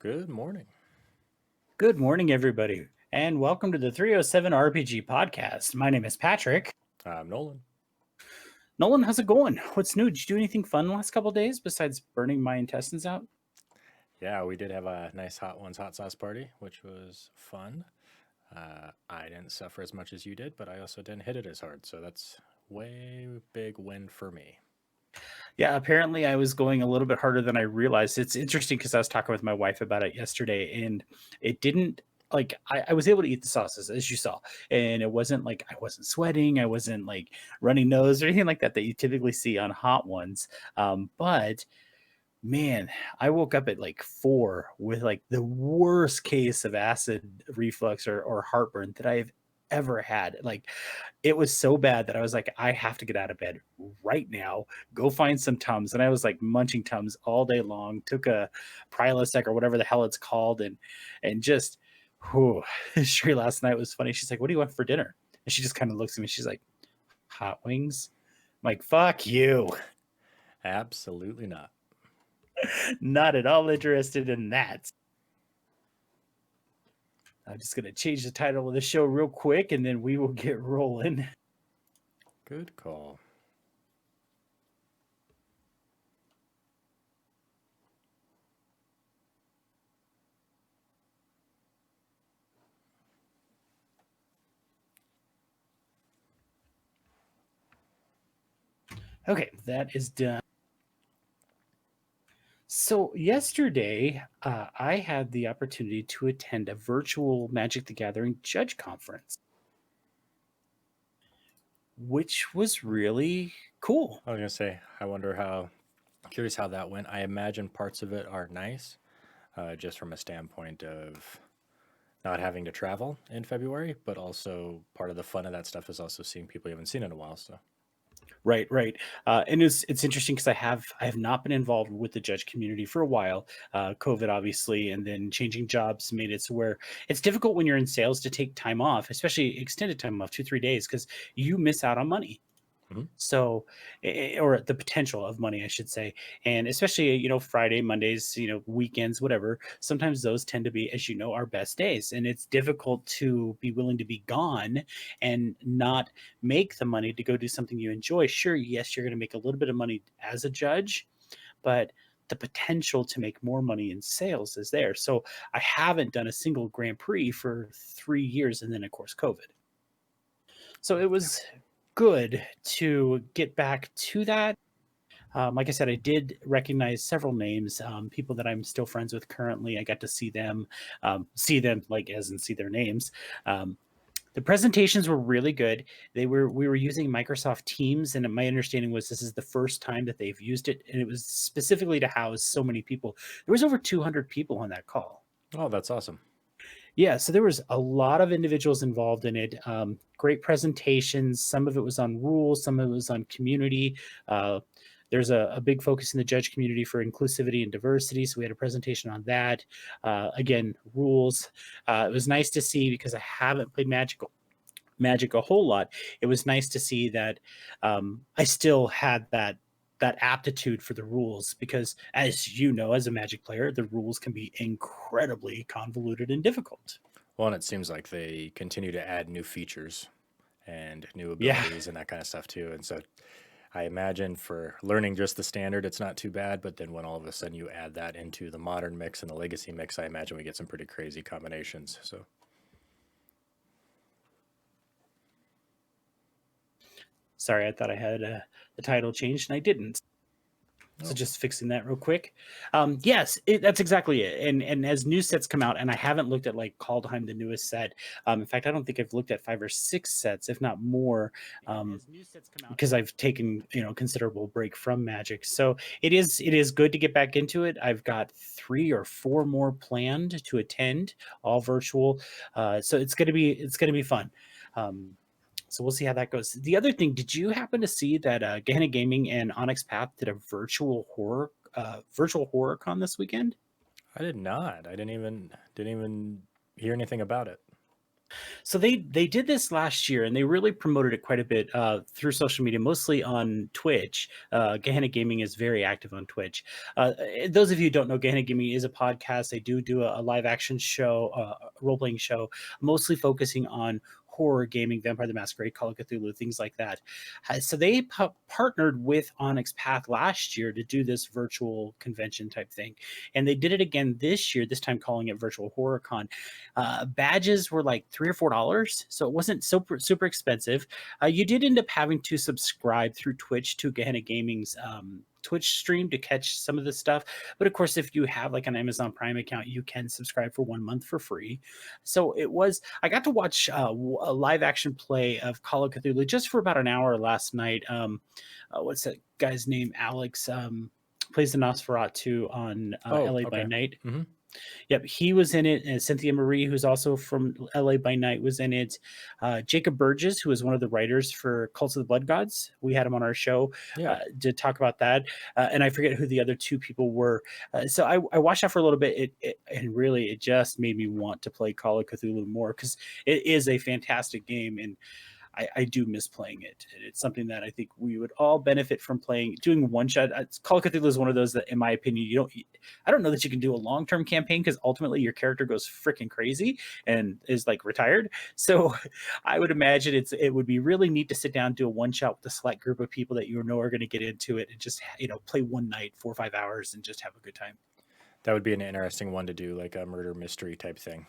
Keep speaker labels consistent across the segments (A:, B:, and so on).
A: Good morning.
B: Good morning, everybody, and welcome to the 307 RPG podcast. My name is Patrick.
A: I'm Nolan.
B: Nolan, how's it going? What's new? Did you do anything fun the last couple of days besides burning my intestines out?
A: Yeah, we did have a nice hot sauce party, which was fun. I didn't suffer as much as you did, but I also didn't hit it as hard, so that's way big win for me.
B: Yeah, apparently I was going a little bit harder than I realized. It's interesting because I was talking with my wife about it yesterday, and it didn't I was able to eat the sauces as you saw, and it wasn't like I wasn't sweating, I wasn't like running nose or anything like that you typically see on hot ones. But man, I woke up at like 4 with like the worst case of acid reflux or heartburn that I've ever had. Like it was so bad that I was like, I have to get out of bed right now, go find some Tums. And I was like munching Tums all day long, took a Prilosec or whatever the hell it's called, and just whew. Sherry last night was funny. She's like, "What do you want for dinner?" And she just kind of looks at me. She's like, "Hot wings." I'm like, "Fuck you."
A: Absolutely not.
B: Not at all interested in that. I'm just going to change the title of the show real quick and then we will get rolling.
A: Good call.
B: Okay, that is done. So, yesterday, I had the opportunity to attend a virtual Magic the Gathering judge conference, which was really cool.
A: I was gonna say, curious how that went. I imagine parts of it are nice, just from a standpoint of not having to travel in February, but also part of the fun of that stuff is also seeing people you haven't seen in a while. So
B: Right, right. And it's interesting because I have not been involved with the judge community for a while. COVID, obviously, and then changing jobs made it so where it's difficult when you're in sales to take time off, especially extended time off, 2-3 days, because you miss out on money.
A: Mhm.
B: So, or the potential of money, I should say. And especially, Friday, Mondays, weekends, whatever. Sometimes those tend to be, as you know, our best days. And it's difficult to be willing to be gone and not make the money to go do something you enjoy. Sure, yes, you're going to make a little bit of money as a judge, but the potential to make more money in sales is there. So I haven't done a single Grand Prix for 3 years. And then, of course, COVID. So it was good to get back to that. Like I said, I did recognize several names, people that I'm still friends with currently. I got to see them like as in see their names. Um, the presentations were really good. We were using Microsoft Teams, and my understanding was this is the first time that they've used it, and it was specifically to house so many people. There was over 200 people on that call.
A: Oh, that's awesome.
B: Yeah, so there was a lot of individuals involved in it. Great presentations. Some of it was on rules, some of it was on community. There's a big focus in the judge community for inclusivity and diversity, so we had a presentation on that. Again, rules. It was nice to see because I haven't played Magic a whole lot. It was nice to see that I still had that aptitude for the rules because, as you know, as a Magic player, the rules can be incredibly convoluted and difficult.
A: Well, and it seems like they continue to add new features and new
B: Yeah.
A: abilities and that kind of stuff too. And so I imagine for learning just the standard, it's not too bad. But then when all of a sudden you add that into the modern mix and the legacy mix, I imagine we get some pretty crazy combinations. So
B: Sorry, I thought I had the title changed and I didn't. So
A: oh,
B: just fixing that real quick. Yes, that's exactly it. And as new sets come out, and I haven't looked at like Kaldheim, the newest set. In fact, I don't think I've looked at 5 or 6 sets, if not more, because I've taken considerable break from Magic. So it is good to get back into it. I've got 3 or 4 more planned to attend, all virtual. So it's gonna be fun. So we'll see how that goes. The other thing, did you happen to see that Gehenna Gaming and Onyx Path did a virtual horror con this weekend?
A: I did not. I didn't even hear anything about it.
B: So they did this last year, and they really promoted it quite a bit through social media, mostly on Twitch. Gehenna Gaming is very active on Twitch. Those of you who don't know, Gehenna Gaming is a podcast. They do a live action show, role playing show, mostly focusing on horror gaming, Vampire the Masquerade, Call of Cthulhu, things like that. So they partnered with Onyx Path last year to do this virtual convention type thing, and they did it again this year. This time calling it Virtual Horror Con. Badges were like $3 or $4, so it wasn't super expensive. You did end up having to subscribe through Twitch to Gehenna Gaming's Twitch stream to catch some of the stuff. But of course, if you have like an Amazon Prime account, you can subscribe for 1 month for free. So it was, I got to watch a live action play of Call of Cthulhu just for about an hour last night. What's that guy's name? Alex plays the Nosferatu on
A: Oh,
B: LA by
A: okay.
B: Night.
A: Hmm.
B: Yep, he was in it, and Cynthia Marie, who's also from LA by Night, was in it. Jacob Burgess, who is one of the writers for Cults of the Blood Gods, we had him on our show
A: Yeah.
B: to talk about that. And I forget who the other two people were. So I watched that for a little bit, and really it just made me want to play Call of Cthulhu more because it is a fantastic game, and I do miss playing it. It's something that I think we would all benefit from playing. Doing one shot. Call of Cthulhu is one of those that, in my opinion, you don't. I don't know that you can do a long term campaign because ultimately your character goes freaking crazy and is like retired. So I would imagine it would be really neat to sit down, do a one shot with a select group of people that you know are going to get into it and just play one night, 4 or 5 hours, and just have a good time.
A: That would be an interesting one to do, like a murder mystery type thing.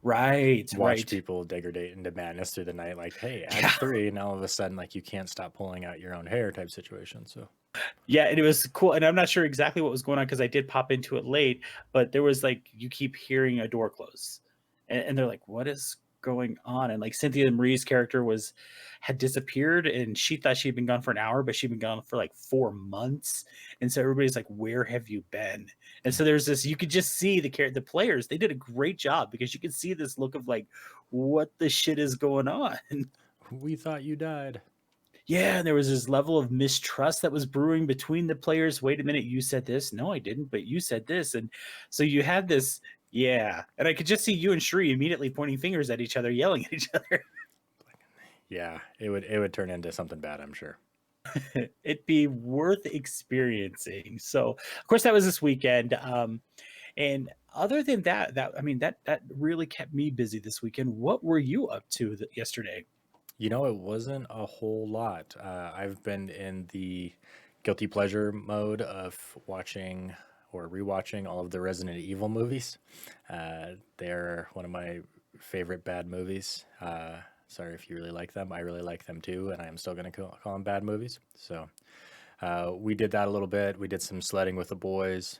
B: Right,
A: Watch
B: right.
A: people degrade into madness through the night, like, hey,
B: Yeah.
A: act three, and all of a sudden, like, you can't stop pulling out your own hair type situation. So,
B: Yeah, and it was cool. And I'm not sure exactly what was going on because I did pop into it late, but there was like you keep hearing a door close, and they're like, "What is going on?" And like Cynthia Marie's character had disappeared, and she thought she'd been gone for an hour, but she'd been gone for like 4 months. And so everybody's like, "Where have you been?" And so there's this. You could just see the players. They did a great job because you could see this look of like, "What the shit is going on?"
A: we thought you died.
B: Yeah, and there was this level of mistrust that was brewing between the players. Wait a minute, you said this. No, I didn't, but you said this. And so you had this, yeah. And I could just see you and Shri immediately pointing fingers at each other, yelling at each other.
A: Yeah, it would turn into something bad, I'm sure.
B: It'd be worth experiencing. So, of course, that was this weekend. And other than that I mean, that really kept me busy this weekend. What were you up to yesterday?
A: It wasn't a whole lot. I've been in the guilty pleasure mode of watching or rewatching all of the Resident Evil movies. They're one of my favorite bad movies. Sorry if you really like them. I really like them too, and I am still going to call them bad movies. So we did that a little bit. We did some sledding with the boys.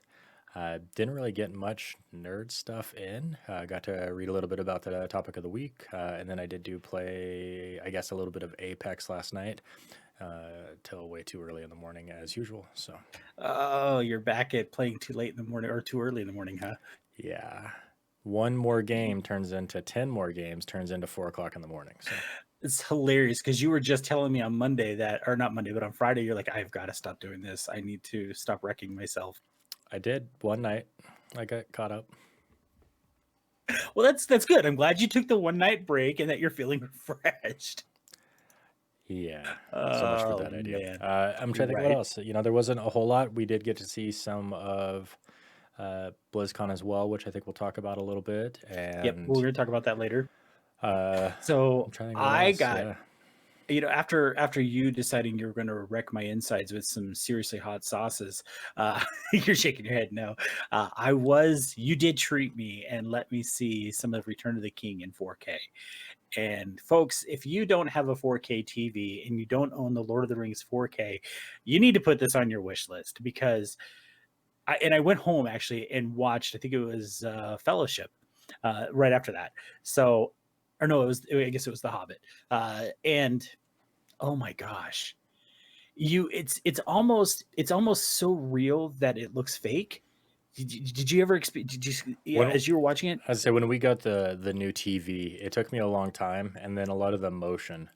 A: Didn't really get much nerd stuff in. Got to read a little bit about the topic of the week, and then I did play, I guess, a little bit of Apex last night, till way too early in the morning as usual. So
B: Oh, you're back at playing too late in the morning or too early in the morning, huh?
A: yeah, one more game turns into 10 more games, turns into 4 o'clock in the morning. So
B: It's hilarious because you were just telling me on Monday that, or not Monday, but on Friday, you're like, I've got to stop doing this. I need to stop wrecking myself.
A: I did one night. I got caught up.
B: Well, that's good. I'm glad you took the one night break and that you're feeling refreshed.
A: Yeah, so much for
B: Oh
A: that idea.
B: man,
A: I'm trying to think what
B: right?
A: else. There wasn't a whole lot. We did get to see some of BlizzCon as well, which I think we'll talk about a little bit.
B: Yep, we're
A: And
B: gonna talk about that later.
A: uh,
B: So
A: I'm trying to think what
B: I
A: else.
B: got,
A: Yeah,
B: after you deciding you were going to wreck my insides with some seriously hot sauces, you're shaking your head. No, you did treat me and let me see some of Return of the King in 4K. And folks, if you don't have a 4K TV and you don't own the Lord of the Rings 4K, you need to put this on your wish list because I went home actually and watched, I think it was Fellowship right after that. So, or no, I guess it was The Hobbit. And oh my gosh, it's almost so real that it looks fake. Did you ever experience? Yeah,
A: when
B: as you were watching it?
A: I say when we got the new TV, it took me a long time, and then a lot of the motion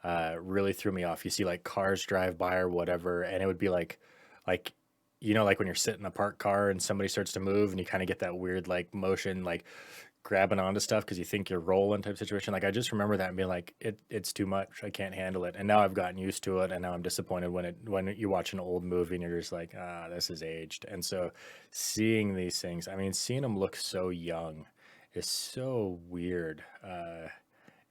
A: really threw me off. You see like cars drive by or whatever, and it would be like like when you're sitting in a parked car and somebody starts to move, and you kind of get that weird like motion, like grabbing onto stuff because you think you're rolling type situation. Like I just remember that and being like, it's too much. I can't handle it. And now I've gotten used to it, and now I'm disappointed when you watch an old movie and you're just like, this is aged. And so seeing these things, I mean, seeing them look so young is so weird.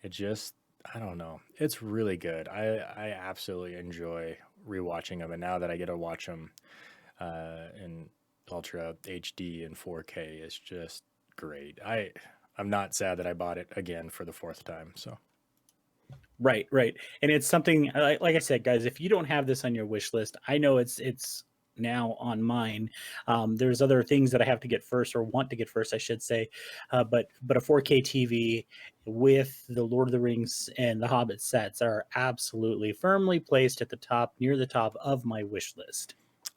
A: It just, I don't know. It's really good. I absolutely enjoy rewatching them, and now that I get to watch them in Ultra HD and 4K, is just great. I'm not sad that I bought it again for the fourth time. So
B: Right, right. And it's something like I said, guys, if you don't have this on your wish list, I know it's now on mine. There's other things that I have to get first, or want to get first, I should say. But a 4K TV with the Lord of the Rings and the Hobbit sets are absolutely firmly placed at the top, near the top of my wish list.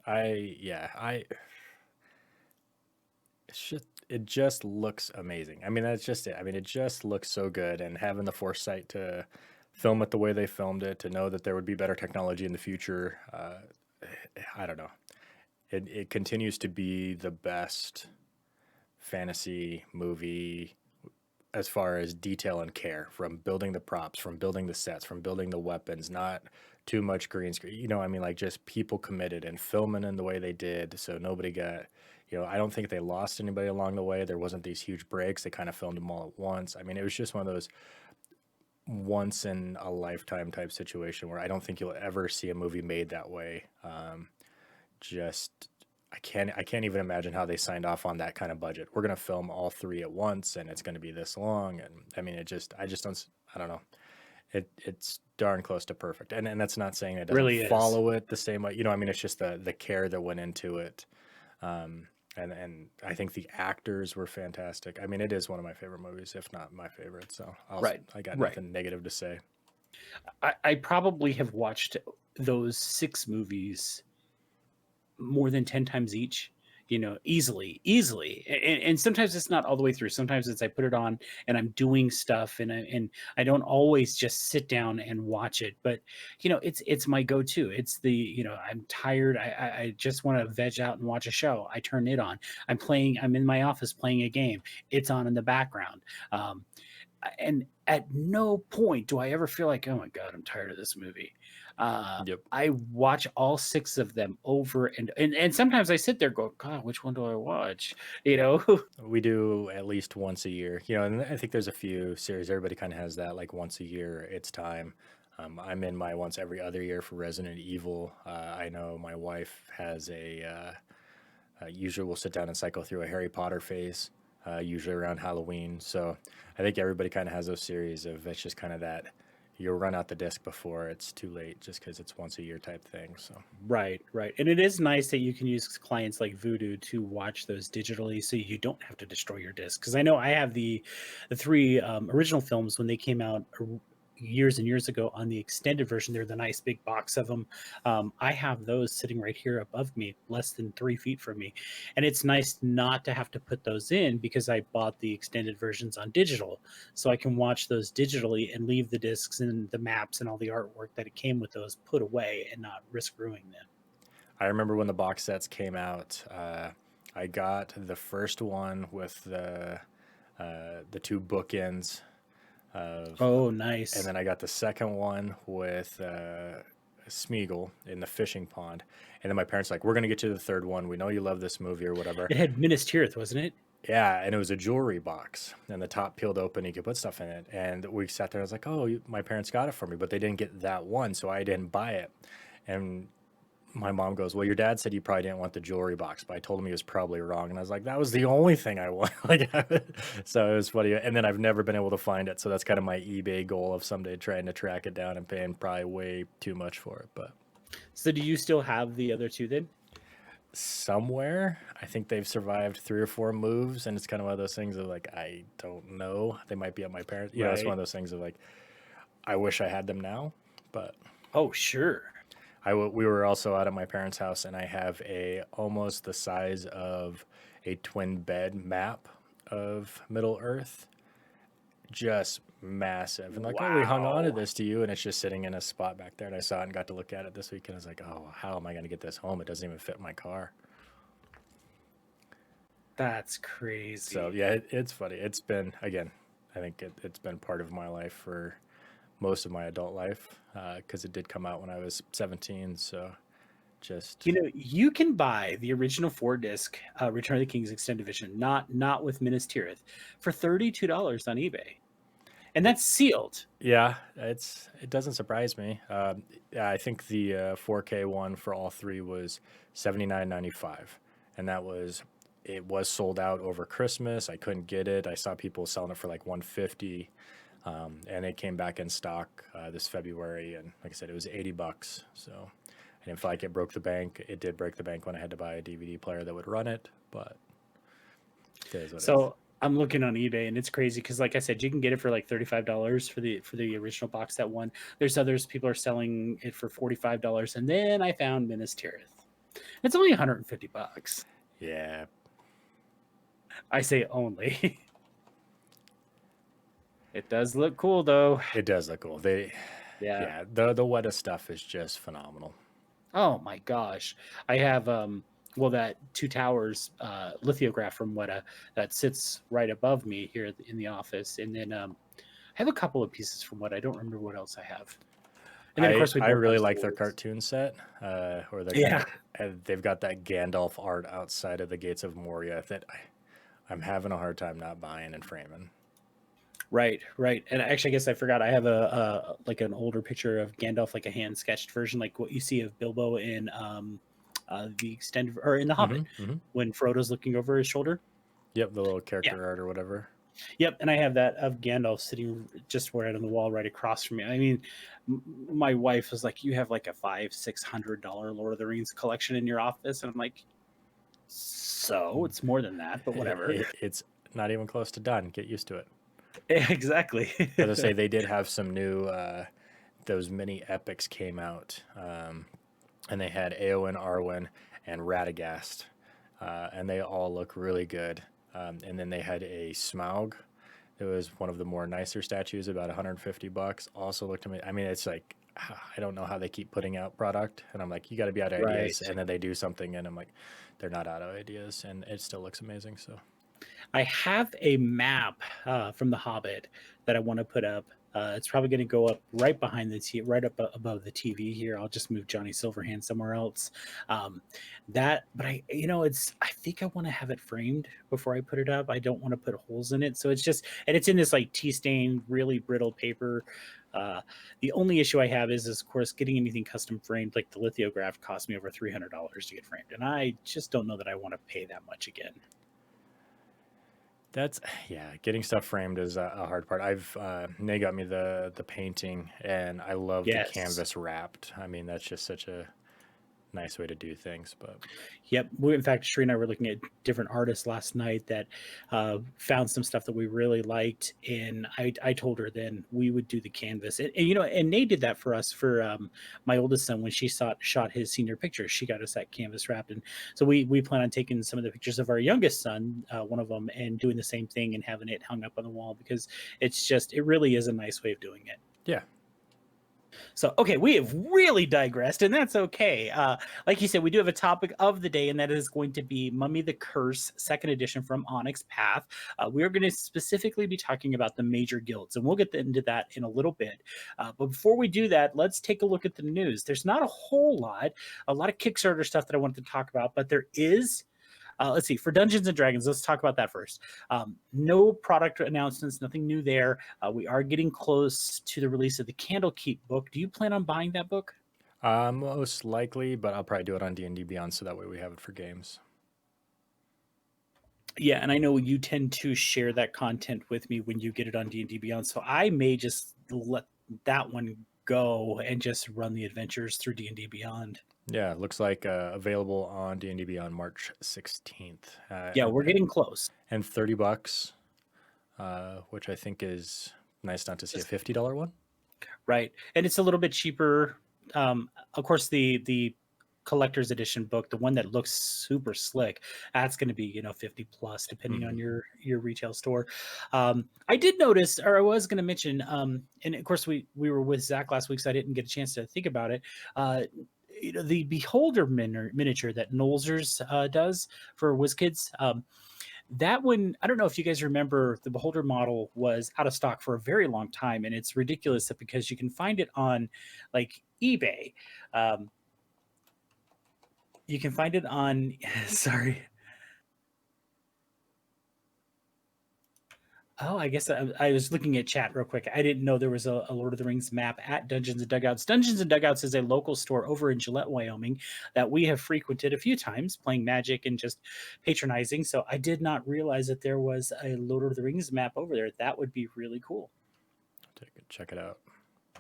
A: I it just looks amazing. I mean, that's just it. I mean, it just looks so good, and having the foresight to film it the way they filmed it, to know that there would be better technology in the future, I don't know. It continues to be the best fantasy movie as far as detail and care, from building the props, from building the sets, from building the weapons, not too much green screen. I mean, like just people committed and filming in the way they did. So nobody got, I don't think they lost anybody along the way. There wasn't these huge breaks. They kind of filmed them all at once. I mean, it was just one of those once in a lifetime type situation where I don't think you'll ever see a movie made that way. Just I can't even imagine how they signed off on that kind of budget. We're gonna film all three at once, and it's gonna be this long. And I mean, I just don't. I don't know. It's darn close to perfect. And that's not saying it doesn't
B: Really is.
A: follow it the same way. I mean, it's just the care that went into it. And I think the actors were fantastic. I mean, it is one of my favorite movies, if not my favorite. So
B: Right,
A: I got
B: right.
A: nothing negative to say.
B: I probably have watched those 6 movies more than 10 times each, easily. And sometimes it's not all the way through. Sometimes it's I put it on and I'm doing stuff, and I don't always just sit down and watch it. But it's my go-to. It's I'm tired. I just want to veg out and watch a show. I turn it on. I'm in my office playing a game. It's on in the background. And at no point do I ever feel like, oh my God, I'm tired of this movie.
A: Yep.
B: I watch all 6 of them over and sometimes I sit there going, God, which one do I watch? You know?
A: We do at least once a year, and I think there's a few series. Everybody kind of has that, like once a year, it's time. I'm in my once every other year for Resident Evil. I know my wife has usually we'll sit down and cycle through a Harry Potter phase, usually around Halloween. So I think everybody kind of has those series of it's just kind of that you'll run out the disc before it's too late just because it's once a year type thing. So
B: Right, right. And it is nice that you can use clients like Voodoo to watch those digitally so you don't have to destroy your disc. Because I know I have the 3 original films when they came out years and years ago on the extended version. They're the nice big box of them. I have those sitting right here above me, less than 3 feet from me. And it's nice not to have to put those in because I bought the extended versions on digital. So I can watch those digitally and leave the discs and the maps and all the artwork that it came with those put away and not risk ruining them.
A: I remember when the box sets came out. I got the first one with the 2 bookends of,
B: Oh,
A: and
B: nice.
A: then I got the second one with Smeagol in the fishing pond. And then my parents were like, we're gonna get you the third one. We know you love this movie or whatever.
B: It had Minas Tirith, wasn't it?
A: Yeah, and it was a jewelry box, and the top peeled open. You could put stuff in it. And we sat there. I was like, "Oh, my parents got it for me, but they didn't get that one, so I didn't buy it." And my mom goes, "Well, your dad said you probably didn't want the jewelry box, but I told him he was probably wrong." And I was like, "That was the only thing I want." Like, so it was funny. And then I've never been able to find it, so that's kind of my eBay goal of someday trying to track it down and paying probably way too much for it, but.
B: So do you still have the other 2 then?
A: Somewhere. I think they've survived 3 or 4 moves, and it's kind of one of those things of like, I don't know. They might be at my parents. It's one
B: Right.
A: of those things of like, I wish I had them now, but
B: Oh, sure.
A: we were also out at my parents' house, and I have a almost the size of a twin bed map of Middle Earth, just massive. And like, oh, we hung on to
B: Wow.
A: this to you, and it's just sitting in a spot back there. And I saw it and got to look at it this week, and I was like, oh, how am I going to get this home? It doesn't even fit in my car.
B: That's
A: So
B: crazy.
A: yeah, it's funny. It's been, again, I think it's been part of my life for most of my adult life, because it did come out when I was 17. So just,
B: You know, you can buy the original 4 disc Return of the King's Extended Edition, not with Minas Tirith, for $32 on eBay, and
A: it,
B: that's sealed.
A: yeah, it doesn't surprise me. Yeah, I think the 4K one for all three was 79.95, and it was sold out over Christmas. I couldn't get it. I saw people selling it for like 150, and it came back in stock this February, and like I said, it was $80. So I didn't feel like it broke the bank. It did break the bank when I had to buy a DVD player that would run it, but it is what it is.
B: So I'm looking on eBay, and it's crazy because, like I said, you can get it for like $35 for the original box set one. There's others people are selling it for $45, and then I found Minas Tirith. It's only $150.
A: Yeah,
B: I say only. It does look cool though.
A: it does look cool.
B: Yeah.
A: Yeah, the Weta stuff is just phenomenal.
B: Oh my gosh. I have well, that Two Towers lithograph from Weta that sits right above me here in the office, and then I have a couple of pieces from Weta. I don't remember what else I have. And then of course we
A: I
B: both
A: really
B: have
A: like their
B: swords.
A: cartoon set, where they're kind
B: Yeah.
A: of they've got that Gandalf art outside of the gates of Moria that I'm having a hard time not buying and framing.
B: Right, right. And actually, I guess I forgot. I have a like an older picture of Gandalf, like a hand sketched version, like what you see of Bilbo in the extended or in The
A: Mm-hmm.
B: Hobbit
A: Mm-hmm.
B: when Frodo's looking over his shoulder.
A: Yep, the little
B: Yeah.
A: character art or whatever.
B: Yep. And I have that of Gandalf sitting just right on the wall, right across from me. I mean, my wife was like, "You have like a $500-600 Lord of the Rings collection in your office," and I'm like, "So it's more than that, but whatever."
A: It's not even close to done. Get used to it.
B: Exactly.
A: As I say, they did have some new those mini epics came out, and they had Eowyn, Arwen, and Radagast, and they all look really good. And then they had a Smaug. It was one of the more nicer statues, about $150. Also looked amazing. I mean, it's like I don't know how they keep putting out product, and I'm like, you got to be out of
B: Right.
A: ideas, and then they do something, and I'm like, they're not out of ideas, and it still looks amazing. So
B: I have a map from The Hobbit that I want to put up. It's probably going to go up right behind right up above the TV here. I'll just move Johnny Silverhand somewhere else. But I think I want to have it framed before I put it up. I don't want to put holes in it, so and it's in this like tea stained, really brittle paper. Uh, the only issue I have is, of course, getting anything custom framed. Like the lithograph cost me over $300 to get framed, and I just don't know that I want to pay that much again.
A: that's yeah, getting stuff framed is a hard part. Nay got me the painting, and I love the
B: Yes.
A: canvas wrapped. I mean, that's just such a nice way to do things. But
B: Yep. In fact, Sheree and I were looking at different artists last night that found some stuff that we really liked. And I told her then we would do the canvas. And Nate did that for us for my oldest son when she shot his senior picture. She got us that canvas wrapped. And so we plan on taking some of the pictures of our youngest son, one of them, and doing the same thing and having it hung up on the wall because it really is a nice way of doing it.
A: yeah,
B: So, okay, we have really digressed, and that's okay. Like you said, we do have a topic of the day, and that is going to be Mummy the Curse, second edition from Onyx Path. We are going to specifically be talking about the major guilds, and we'll get into that in a little bit. But before we do that, let's take a look at the news. There's not a lot of Kickstarter stuff that I wanted to talk about, but there is. Let's see, for Dungeons and Dragons, let's talk about that first. No product announcements, nothing new there. We are getting close to the release of the Candlekeep book. Do you plan on buying that book?
A: most likely, but I'll probably do it on D&D Beyond, so that way we have it for games.
B: Yeah, and I know you tend to share that content with me when you get it on D&D Beyond, so I may just let that one go and just run the adventures through D&D Beyond.
A: Yeah, it looks like available on D&D Beyond March 16th.
B: Yeah, we're getting close.
A: And $30, which I think is nice not to see a $50 one.
B: Right, and it's a little bit cheaper. Of course, the collector's edition book, the one that looks super slick, that's going to be 50 plus depending on your retail store. I did notice, or I was going to mention, and of course we were with Zach last week, so I didn't get a chance to think about it. The Beholder miniature that Nolzers does for WizKids. That one, I don't know if you guys remember, the Beholder model was out of stock for a very long time, and it's ridiculous that because you can find it on like eBay. Um, you can find it on, sorry. Oh, I guess I was looking at chat real quick. I didn't know there was a Lord of the Rings map at Dungeons and Dugouts. Dungeons and Dugouts is a local store over in Gillette, Wyoming, that we have frequented a few times, playing Magic and just patronizing. So I did not realize that there was a Lord of the Rings map over there. That would be really cool.
A: Check it out.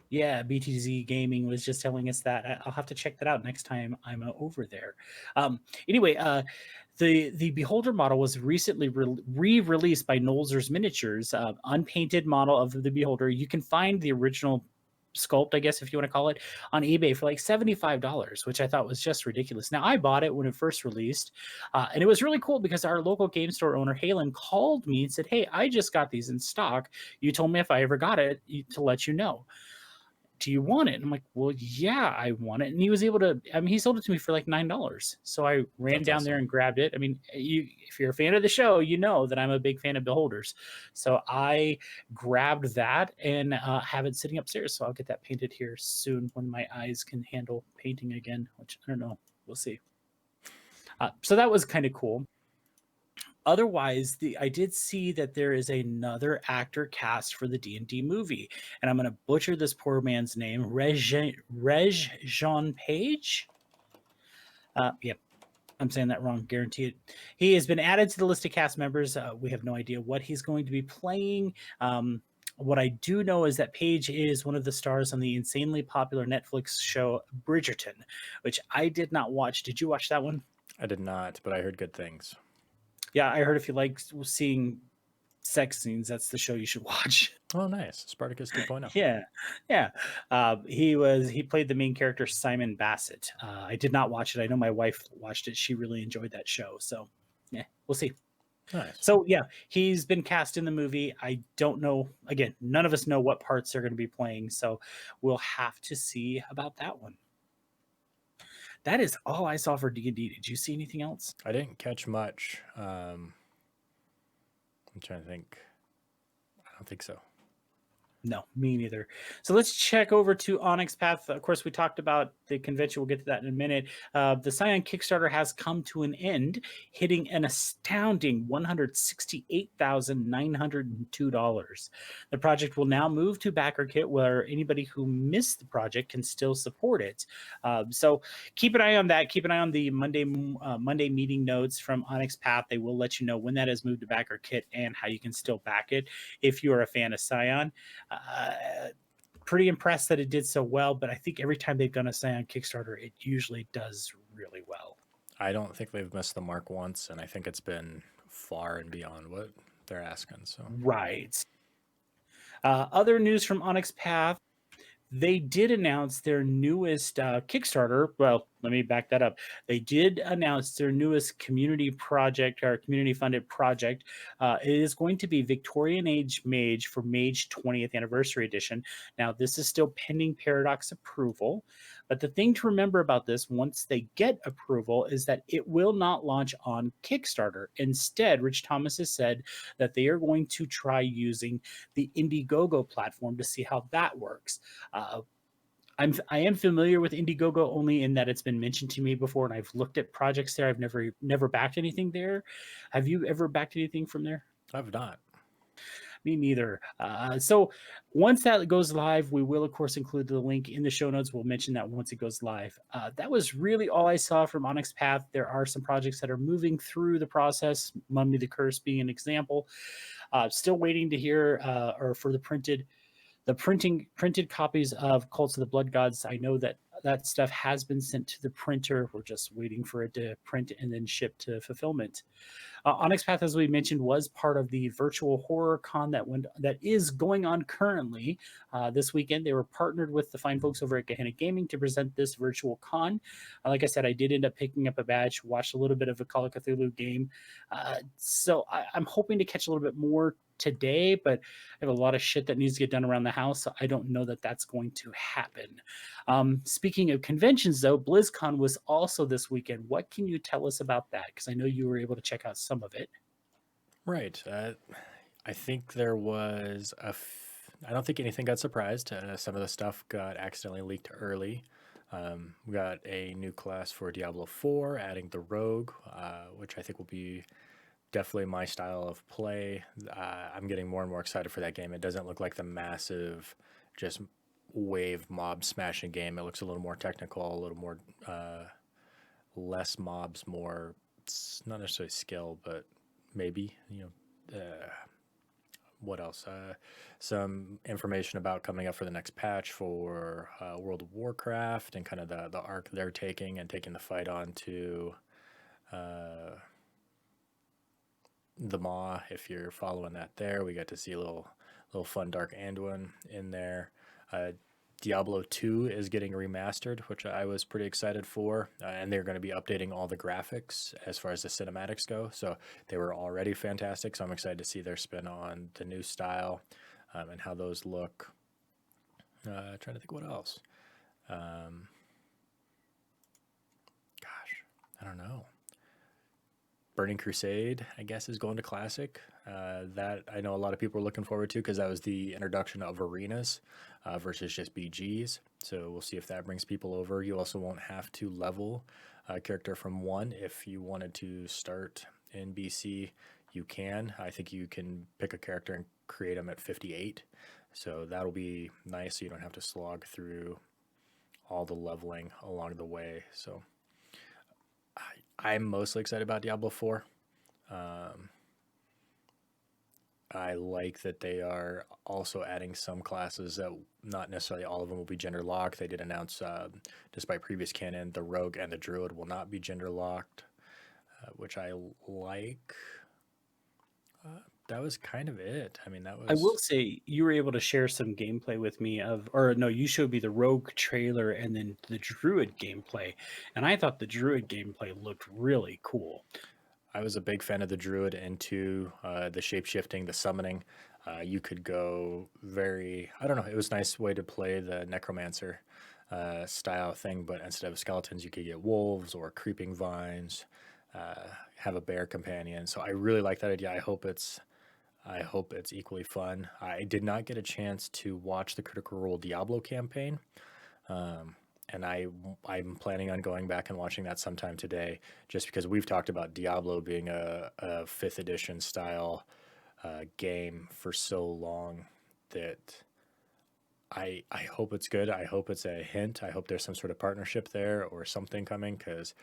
B: Yeah, BTZ Gaming was just telling us that. I'll have to check that out next time I'm over there. Anyway, the Beholder model was recently re-released by Nolzur's Miniatures, unpainted model of the Beholder. You can find the original sculpt, I guess if you want to call it, on eBay for like $75, which I thought was just ridiculous. Now I bought it when it first released, and it was really cool because our local game store owner Halen called me and said, "Hey, I just got these in stock. You told me if I ever got it to let you know. Do you want it?" And I'm like, "Well, yeah, I want it." And he was able to, I mean, he sold it to me for like $9. So I ran
A: That's
B: down there
A: awesome.
B: and grabbed it. I mean, if you're a fan of the show, you know that I'm a big fan of Beholders. So I grabbed that and have it sitting upstairs. So I'll get that painted here soon when my eyes can handle painting again, which I don't know. We'll see. So that was kind of cool. Otherwise, I did see that there is another actor cast for the D&D movie, and I'm going to butcher this poor man's name, Jean Page. Yep, I'm saying that wrong, guaranteed. He has been added to the list of cast members. We have no idea what he's going to be playing. What I do know is that Page is one of the stars on the insanely popular Netflix show Bridgerton, which I did not watch. Did you watch that one?
A: I did not, but I heard good things.
B: Yeah, I heard if you like seeing sex scenes, that's the show you should watch.
A: Oh, nice. Spartacus 2.0.
B: Yeah, yeah. He played the main character Simon Bassett. I did not watch it. I know my wife watched it. She really enjoyed that show. So yeah, we'll see.
A: Nice.
B: So yeah, he's been cast in the movie. I don't know. Again, none of us know what parts they're going to be playing. So we'll have to see about that one. That is all I saw for D&D. Did you see anything else?
A: I didn't catch much. I'm trying to think. I don't think so.
B: No, me neither. So let's check over to Onyx Path. Of course, we talked about the convention. We'll get to that in a minute. The Scion Kickstarter has come to an end, hitting an astounding $168,902. The project will now move to Backerkit, where anybody who missed the project can still support it. So keep an eye on that. Keep an eye on the Monday meeting notes from Onyx Path. They will let you know when that has moved to Backerkit and how you can still back it if you are a fan of Scion. Pretty impressed that it did so well, but I think every time they've done a Scion Kickstarter, it usually does really well.
A: I don't think they've missed the mark once, and I think it's been far and beyond what they're asking. So
B: Right. Other news from Onyx Path. They did announce their newest Kickstarter. Well, let me back that up. They did announce their newest community project or community funded project. It is going to be Victorian Age Mage for Mage 20th Anniversary Edition. Now, this is still pending Paradox approval. But the thing to remember about this, once they get approval, is that it will not launch on Kickstarter. Instead, Rich Thomas has said that they are going to try using the Indiegogo platform to see how that works. I am familiar with Indiegogo only in that it's been mentioned to me before, and I've looked at projects there. I've never backed anything there. Have you ever backed anything from there?
A: I've not.
B: Me neither. So once that goes live, we will of course include the link in the show notes. We'll mention that once it goes live. That was really all I saw from Onyx Path. There are some projects that are moving through the process. Mummy the Curse being an example. Still waiting to hear or for the printed copies of Cults of the Blood Gods. I know that stuff has been sent to the printer. We're just waiting for it to print and then ship to fulfillment. Onyx Path, as we mentioned, was part of the virtual horror con that is going on currently this weekend. They were partnered with the fine folks over at Gehenna Gaming to present this virtual con. Like I said, I did end up picking up a badge, watched a little bit of a Call of Cthulhu game. So I'm hoping to catch a little bit more today, but I have a lot of shit that needs to get done around the house, so I don't know that that's going to happen. Speaking of conventions, though, BlizzCon was also this weekend. What can you tell us about that? Because I know you were able to check out some of it.
A: Right. I think there was I don't think anything got surprised. Some of the stuff got accidentally leaked early. We got a new class for Diablo 4, adding the Rogue, which I think will be definitely my style of play. I'm getting more and more excited for that game. It doesn't look like the massive, just wave mob smashing game. It looks a little more technical, a little more less mobs, more not necessarily skill, but maybe what else? Some information about coming up for the next patch for World of Warcraft and kind of the arc they're taking and taking the fight on to uh, the Maw. If you're following that, there we got to see a little fun Dark Anduin in there. Uh, Diablo 2 is getting remastered, which I was pretty excited for, and they're going to be updating all the graphics as far as the cinematics go. So they were already fantastic, so I'm excited to see their spin on the new style and how those look. Trying to think what else. Um, Gosh, I don't know. Burning Crusade, I guess, is going to Classic. That I know a lot of people are looking forward to because that was the introduction of arenas versus just BGs. So we'll see if that brings people over. You also won't have to level a character from 1 if you wanted to start in BC. You can. I think you can pick a character and create them at 58. So that'll be nice. So you don't have to slog through all the leveling along the way. So I'm mostly excited about Diablo 4. Um, I like that they are also adding some classes that not necessarily all of them will be gender locked. They did announce, despite previous canon, the rogue and the druid will not be gender locked, which I like. That was kind of it. I mean, that
B: I will
A: was.
B: say you were able to share some gameplay with me or no, you showed me the Rogue trailer and then the Druid gameplay, and I thought the Druid gameplay looked really cool.
A: I was a big fan of the druid into the shape shifting, the summoning. You could go very, I don't know, it was a nice way to play the necromancer style thing, but instead of skeletons, you could get wolves or creeping vines, uh, have a bear companion. So I really like that idea. I hope it's equally fun. I did not get a chance to watch the Critical Role Diablo campaign, um, and I'm planning on going back and watching that sometime today, just because we've talked about Diablo being a fifth edition style game for so long that I hope it's good. I hope it's a hint. I hope there's some sort of partnership there or something coming because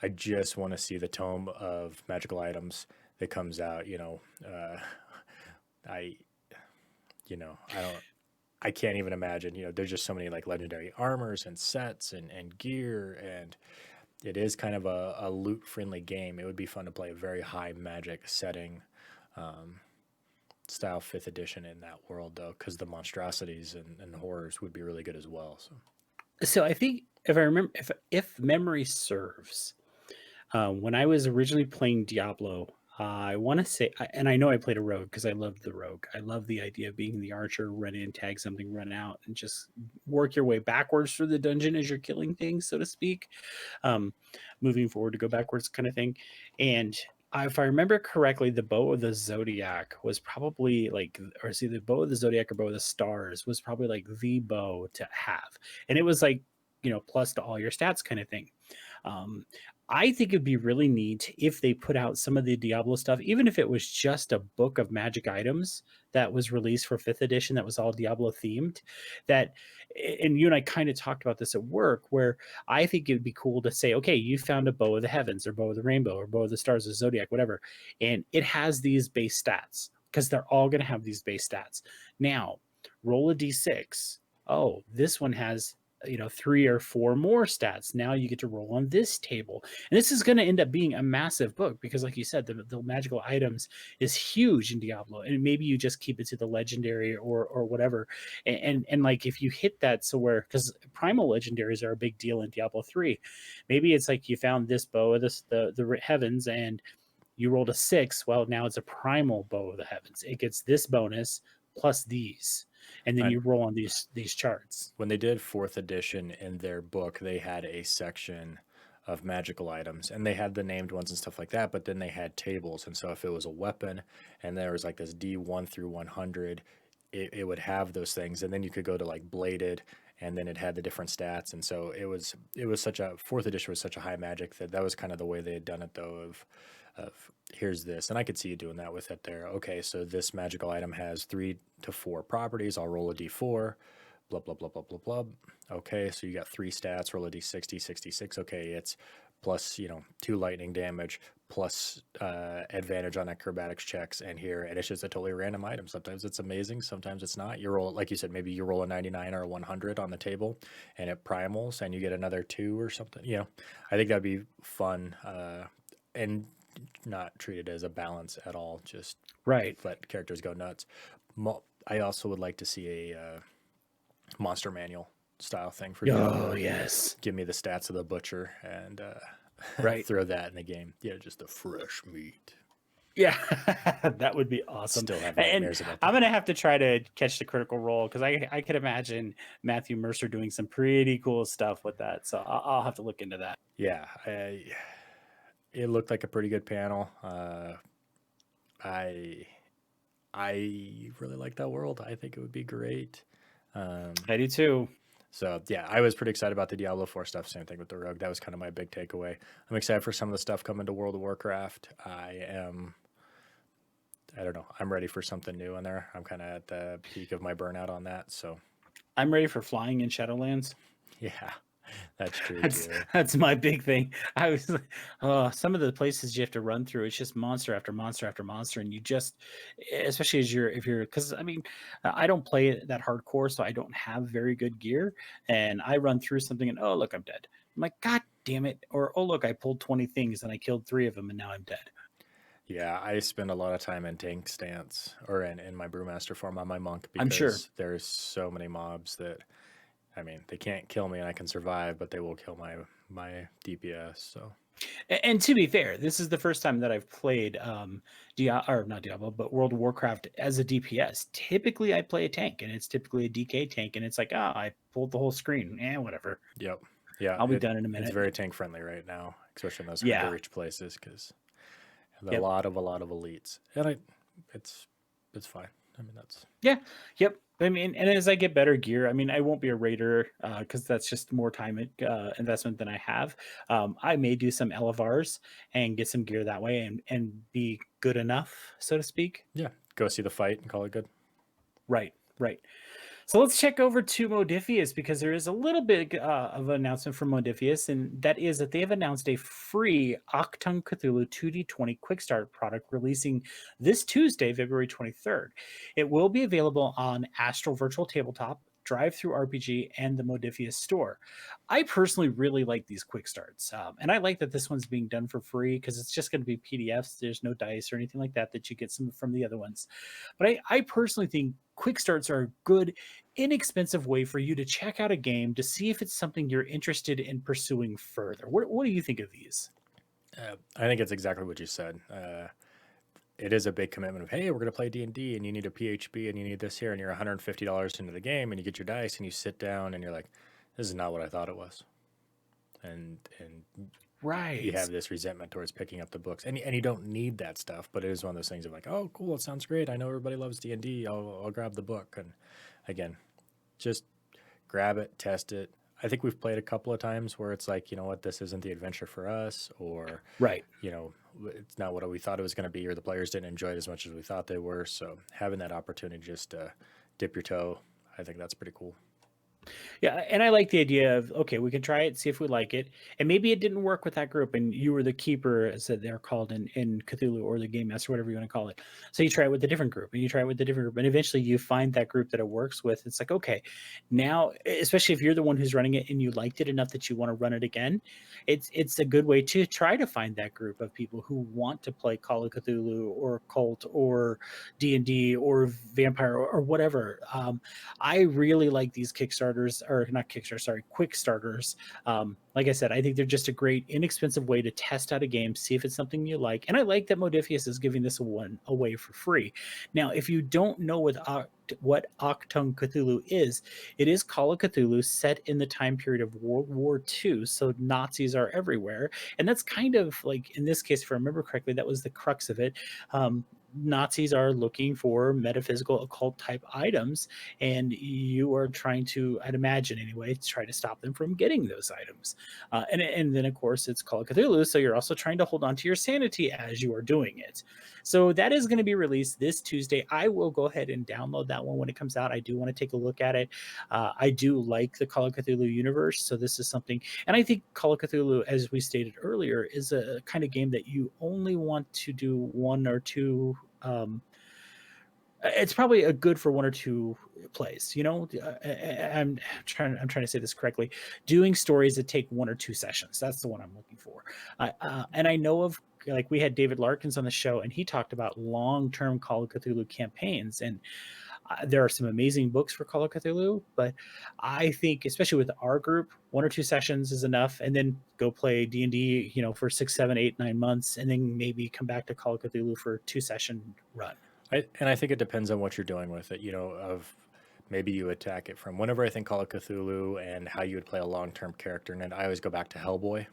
A: I just want to see the tome of magical items that comes out. I I don't. I can't even imagine. There's just so many like legendary armors and sets and gear, and it is kind of a loot friendly game. It would be fun to play a very high magic setting, um, style fifth edition in that world though, because the monstrosities and horrors would be really good as well. So
B: So I think if I remember, if memory serves, when I was originally playing Diablo, I want to say, and I know I played a rogue because I loved the rogue. I love the idea of being the archer, run in, tag something, run out, and just work your way backwards through the dungeon as you're killing things, so to speak. Um, Moving forward to go backwards, kind of thing. And if I remember correctly, the bow of the zodiac was probably like, or see, the bow of the zodiac or bow of the stars was probably like the bow to have, and it was like plus to all your stats kind of thing. Um, I think it'd be really neat if they put out some of the Diablo stuff, even if it was just a book of magic items that was released for fifth edition that was all Diablo themed. That, and you and I kind of talked about this at work, where I think it would be cool to say, okay, you found a bow of the heavens, or bow of the rainbow, or bow of the stars, or zodiac, whatever, and it has these base stats because they're all going to have these base stats. Now, roll a d6. Oh, this one has 3 or 4 more stats. Now you get to roll on this table, and this is going to end up being a massive book because, like you said, the magical items is huge in Diablo, and maybe you just keep it to the legendary or whatever. And like if you hit that, so where, because primal legendaries are a big deal in Diablo 3, maybe it's like you found this bow of the heavens and you rolled a 6. Well, now it's a primal bow of the heavens. It gets this bonus plus these, and then
A: I,
B: you roll on these charts.
A: when they did fourth edition in their book, they had a section of magical items, and they had the named ones and stuff like that, but then they had tables. And so if it was a weapon and there was like this D1 through 100, it would have those things, and then you could go to like bladed, and then it had the different stats. And so it was such a fourth edition was such a high magic that was kind of the way they had done it, though, of here's this, and I could see you doing that with it there. Okay, so this magical item has 3 to 4 properties. I'll roll a d4, blah blah blah blah blah blah. Okay, so you got 3 stats. Roll a d60, 66. Okay, it's plus 2 lightning damage plus advantage on acrobatics checks, and it's just a totally random item. Sometimes it's amazing, sometimes it's not. You roll, like you said, maybe you roll a 99 or a 100 on the table, and it primals, and you get another 2 or something. I think that'd be fun, and not treated as a balance at all. Just
B: Right.
A: let characters go nuts. I also would like to see a monster manual style thing for
B: Oh,
A: Diablo.
B: yes.
A: Give me the stats of the butcher and
B: Right.
A: throw that in the game. Yeah, just the fresh meat.
B: Yeah, that would be awesome.
A: Still have
B: And
A: nightmares about
B: I'm
A: that.
B: gonna have to try to catch the Critical Role, because I could imagine Matthew Mercer doing some pretty cool stuff with that. So I'll have to look into that.
A: Yeah, it looked like a pretty good panel. I I really like that world. I think it would be great.
B: I do too.
A: So yeah, I was pretty excited about the Diablo 4 stuff. Same thing with the Rogue. That was kind of my big takeaway. I'm excited for some of the stuff coming to World of Warcraft. I don't know. I'm ready for something new in there. I'm kind of at the peak of my burnout on that. So
B: I'm ready for flying in Shadowlands.
A: yeah, that's true
B: That's
A: too.
B: that's my big thing. I was like, some of the places you have to run through, it's just monster after monster after monster, and you just, especially as if you're, because I mean, I don't play it that hardcore, so I don't have very good gear, and I run through something and oh look, I'm dead. I'm like, God damn it! Or oh look, I pulled 20 things and I killed 3 of them, and now I'm dead.
A: Yeah, I spend a lot of time in tank stance or in my brewmaster form on my monk
B: I'm sure.
A: because there's so many mobs that, I mean, they can't kill me and I can survive, but they will kill my DPS. So
B: And to be fair, this is the first time that I've played or not Diablo, but World of Warcraft as a DPS. Typically, I play a tank, and it's typically a DK tank, and it's like, I pulled the whole screen. Whatever.
A: yep, yeah,
B: I'll be done in a
A: it's
B: minute.
A: very tank friendly right now, especially in those
B: Yeah.
A: hard to reach places because a
B: Yep.
A: lot of elites, and it's fine. I mean, that's
B: Yeah. Yep. I mean, and as I get better gear, I mean, I won't be a raider because that's just more time investment than I have. I may do some LFRs and get some gear that way and be good enough, so to speak.
A: yeah. Go see the fight and call it good.
B: Right. Right. So let's check over to Modifius, because there is a little bit of an announcement from Modifius, and that is that they have announced a free Octung Cthulhu 2D20 Quick Start product releasing this Tuesday, February 23rd. It will be available on Astral Virtual Tabletop, Drive Through RPG, and the Modifius store. I personally really like these quick starts, and I like that this one's being done for free because it's just going to be PDFs. There's no dice or anything like that you get some from the other ones. But I personally think quick starts are a good, inexpensive way for you to check out a game to see if it's something you're interested in pursuing further. What do you think of these?
A: I think it's exactly what you said. It is a big commitment of, hey, we're going to play D&D and you need a PHB and you need this here, and you're $150 into the game and you get your dice and you sit down and you're like, this is not what I thought it was. And
B: Right.
A: you have this resentment towards picking up the books, and you don't need that stuff, but it is one of those things of like, oh, cool, it sounds great. I know everybody loves D&D. I'll grab the book. And again, just grab it, test it. I think we've played a couple of times where it's like, you know what, this isn't the adventure for us, or
B: Right.
A: it's not what we thought it was going to be, or the players didn't enjoy it as much as we thought they were. So having that opportunity just to dip your toe, I think that's pretty cool.
B: Yeah, and I like the idea of, okay, we can try it, see if we like it, and maybe it didn't work with that group, and you were the keeper, as they're called in Cthulhu, or the game master, whatever you want to call it. So you try it with a different group, and you try it with a different group, and eventually you find that group that it works with. It's like, okay, now, especially if you're the one who's running it and you liked it enough that you want to run it again, it's a good way to try to find that group of people who want to play Call of Cthulhu or Cult or D&D or Vampire or whatever. I really like these Kickstarter Kickstarters, or not Kickstarter, sorry, Quick Starters. Like I said, I think they're just a great, inexpensive way to test out a game, see if it's something you like. And I like that Modifius is giving this one away for free. Now, if you don't know what Octung Cthulhu is, it is Call of Cthulhu set in the time period of World War II. So Nazis are everywhere. And that's kind of like, in this case, if I remember correctly, that was the crux of it. Nazis are looking for metaphysical occult type items, and you are trying to, I'd imagine anyway, try to stop them from getting those items. And then, of course, it's Call of Cthulhu, so you're also trying to hold on to your sanity as you are doing it. So that is going to be released this Tuesday. I will go ahead and download that one when it comes out. I do want to take a look at it. I do like the Call of Cthulhu universe, so this is something, and I think Call of Cthulhu, as we stated earlier, is a kind of game that you only want to do one or two. It's probably a good for one or two plays. I'm trying to say this correctly. Doing stories that take one or two sessions. That's the one I'm looking for. And I know of, like, we had David Larkins on the show, and he talked about long-term Call of Cthulhu campaigns, and there are some amazing books for Call of Cthulhu, but I think, especially with our group, one or two sessions is enough, and then go play D&D, for 6, 7, 8, 9 months, and then maybe come back to Call of Cthulhu for a 2-session run.
A: I think it depends on what you're doing with it, of maybe you attack it from whenever I think Call of Cthulhu and how you would play a long-term character. And I always go back to Hellboy.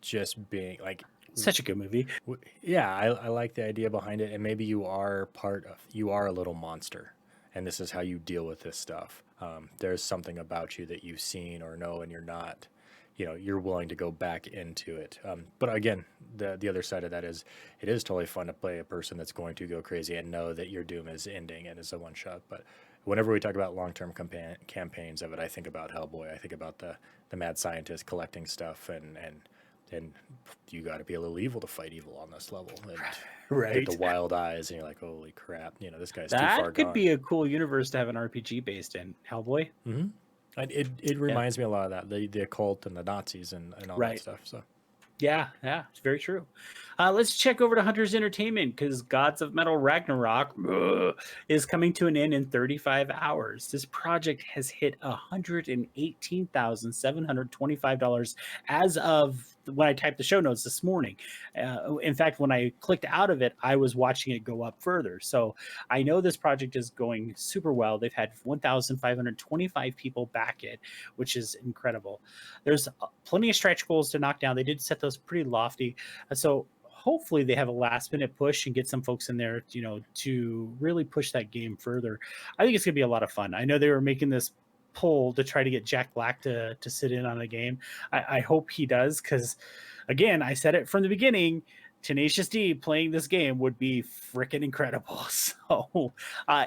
A: Just being like,
B: such a good movie.
A: Yeah, I like the idea behind it. And maybe you are a little monster, and this is how you deal with this stuff. There's something about you that you've seen or know, and you're not, you're willing to go back into it. But again, the other side of that is it is totally fun to play a person that's going to go crazy and know that your doom is ending and it's a one shot. But whenever we talk about long-term campaigns of it, I think about Hellboy. I think about the mad scientist collecting stuff, and you got to be a little evil to fight evil on this level. And
B: right.
A: Get the wild eyes, and you're like, holy crap, this guy's too
B: that
A: far
B: could
A: gone.
B: be a cool universe to have an RPG based in. Hellboy.
A: Mm-hmm. It reminds me a lot of that, the occult and the Nazis and all that stuff. So
B: yeah, it's very true. Let's check over to Hunter's Entertainment, because Gods of Metal Ragnarok is coming to an end in 35 hours. This project has hit $118,725 as of when I typed the show notes this morning. In fact, when I clicked out of it, I was watching it go up further. So I know this project is going super well. They've had 1,525 people back it, which is incredible. There's plenty of stretch goals to knock down. They did set those pretty lofty. So hopefully they have a last minute push and get some folks in there, to really push that game further. I think it's going to be a lot of fun. I know they were making this pull to try to get Jack Black to sit in on a game. I hope he does, because again, I said it from the beginning, Tenacious D playing this game would be freaking incredible. So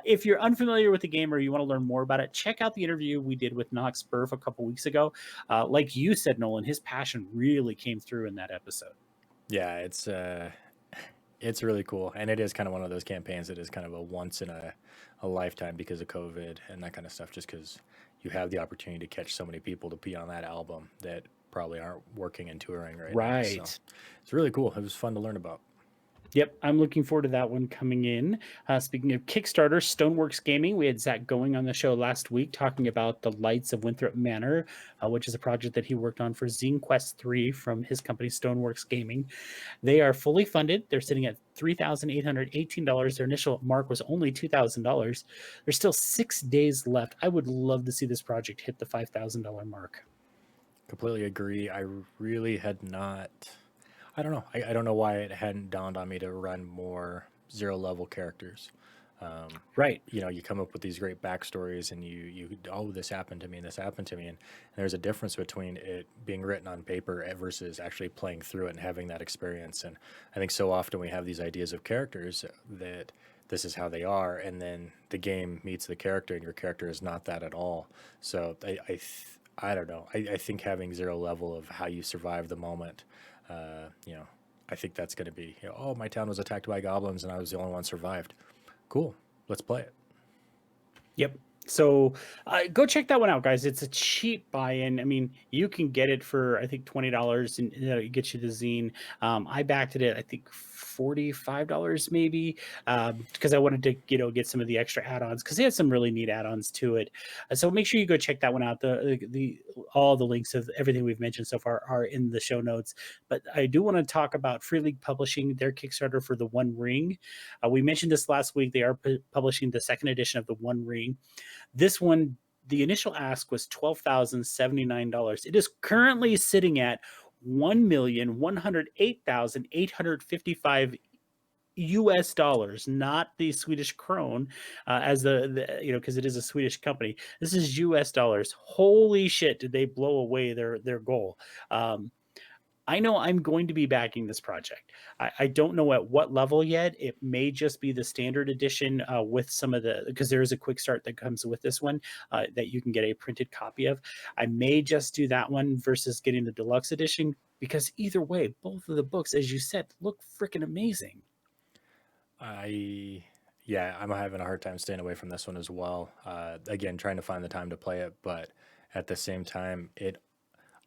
B: if you're unfamiliar with the game or you want to learn more about it, check out the interview we did with Nox Burf a couple weeks ago. Like you said, Nolan, his passion really came through in that episode.
A: Yeah, it's really cool, and it is kind of one of those campaigns that is kind of a once in a lifetime because of COVID and that kind of stuff, just because you have the opportunity to catch so many people to be on that album that probably aren't working and touring right now. So it's really cool. It was fun to learn about.
B: Yep, I'm looking forward to that one coming in. Speaking of Kickstarter, Stoneworks Gaming, we had Zach Going on the show last week talking about the Lights of Winthrop Manor, which is a project that he worked on for Zine Quest 3 from his company Stoneworks Gaming. They are fully funded. They're sitting at $3,818. Their initial mark was only $2,000. There's still 6 days left. I would love to see this project hit the $5,000 mark.
A: Completely agree. I really had not... I don't know. I don't know why it hadn't dawned on me to run more zero level characters.
B: Right.
A: You come up with these great backstories, and you this happened to me and this happened to me, and there's a difference between it being written on paper versus actually playing through it and having that experience. And I think so often we have these ideas of characters that this is how they are, and then the game meets the character, and your character is not that at all. So I don't know. I think having zero level of how you survive the moment. I think that's going to be, oh, my town was attacked by goblins and I was the only one survived. Cool. Let's play it.
B: Yep. So go check that one out, guys. It's a cheap buy-in. I mean, you can get it for, I think, $20, and it gets you the zine. I backed it at, I think, $45 maybe, because I wanted to get some of the extra add-ons because they had some really neat add-ons to it. So make sure you go check that one out. The all the links of everything we've mentioned so far are in the show notes. But I do want to talk about Free League Publishing, their Kickstarter for the One Ring. We mentioned this last week. They are publishing the second edition of the One Ring. This one, the initial ask was $12,079. It is currently sitting at $1,108,855 US dollars, not the Swedish krone, as because it is a Swedish company. This is US dollars. Holy shit! Did they blow away their goal? I know I'm going to be backing this project. I don't know at what level yet. It may just be the standard edition with some of because there is a quick start that comes with this one that you can get a printed copy of. I may just do that one versus getting the deluxe edition because either way, both of the books, as you said, look freaking amazing.
A: Yeah, I'm having a hard time staying away from this one as well. Again, trying to find the time to play it, but at the same time,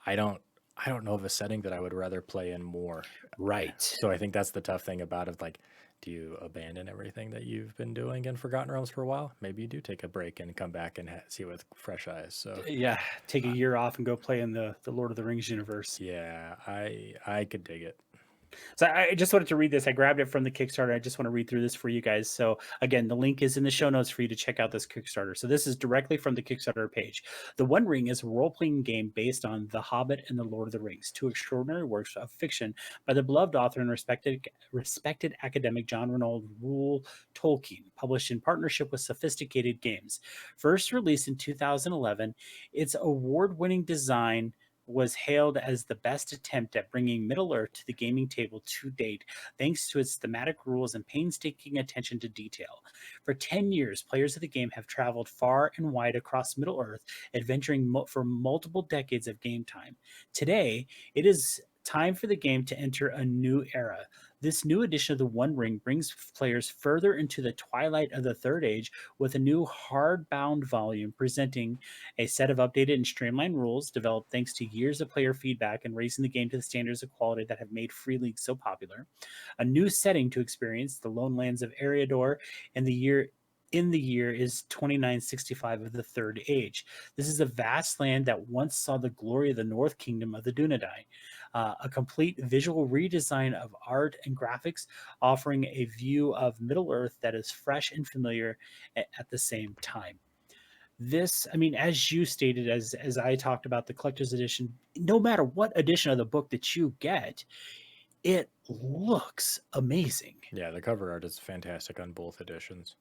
A: I don't I don't know of a setting that I would rather play in more.
B: Right.
A: So I think that's the tough thing about it. Like, do you abandon everything that you've been doing in Forgotten Realms for a while? Maybe you do take a break and come back and see it with fresh eyes. So
B: Yeah, take a year off and go play in the Lord of the Rings universe.
A: yeah, I could dig it.
B: So I just wanted to read this. I grabbed it from the Kickstarter. I just want to read through this for you guys. So again, the link is in the show notes for you to check out this Kickstarter. So this is directly from the Kickstarter page. The One Ring is a role-playing game based on The Hobbit and The Lord of the Rings, two extraordinary works of fiction by the beloved author and respected academic John Ronald Reuel Tolkien, published in partnership with Sophisticated Games. First released in 2011, its award-winning design was hailed as the best attempt at bringing Middle-earth to the gaming table to date, thanks to its thematic rules and painstaking attention to detail. For 10 years, players of the game have traveled far and wide across Middle-earth, adventuring for multiple decades of game time. Today, it is time for the game to enter a new era. This new edition of the One Ring brings players further into the twilight of the Third Age with a new hardbound volume presenting a set of updated and streamlined rules developed thanks to years of player feedback and raising the game to the standards of quality that have made Free League so popular. A new setting to experience, the lone lands of Eriador, and the year is 2965 of the Third Age. This is a vast land that once saw the glory of the North Kingdom of the Dunedain. A complete visual redesign of art and graphics, offering a view of Middle-earth that is fresh and familiar at the same time. This, I mean, as you stated, as I talked about the collector's edition, no matter what edition of the book that you get, it looks amazing.
A: Yeah, the cover art is fantastic on both editions.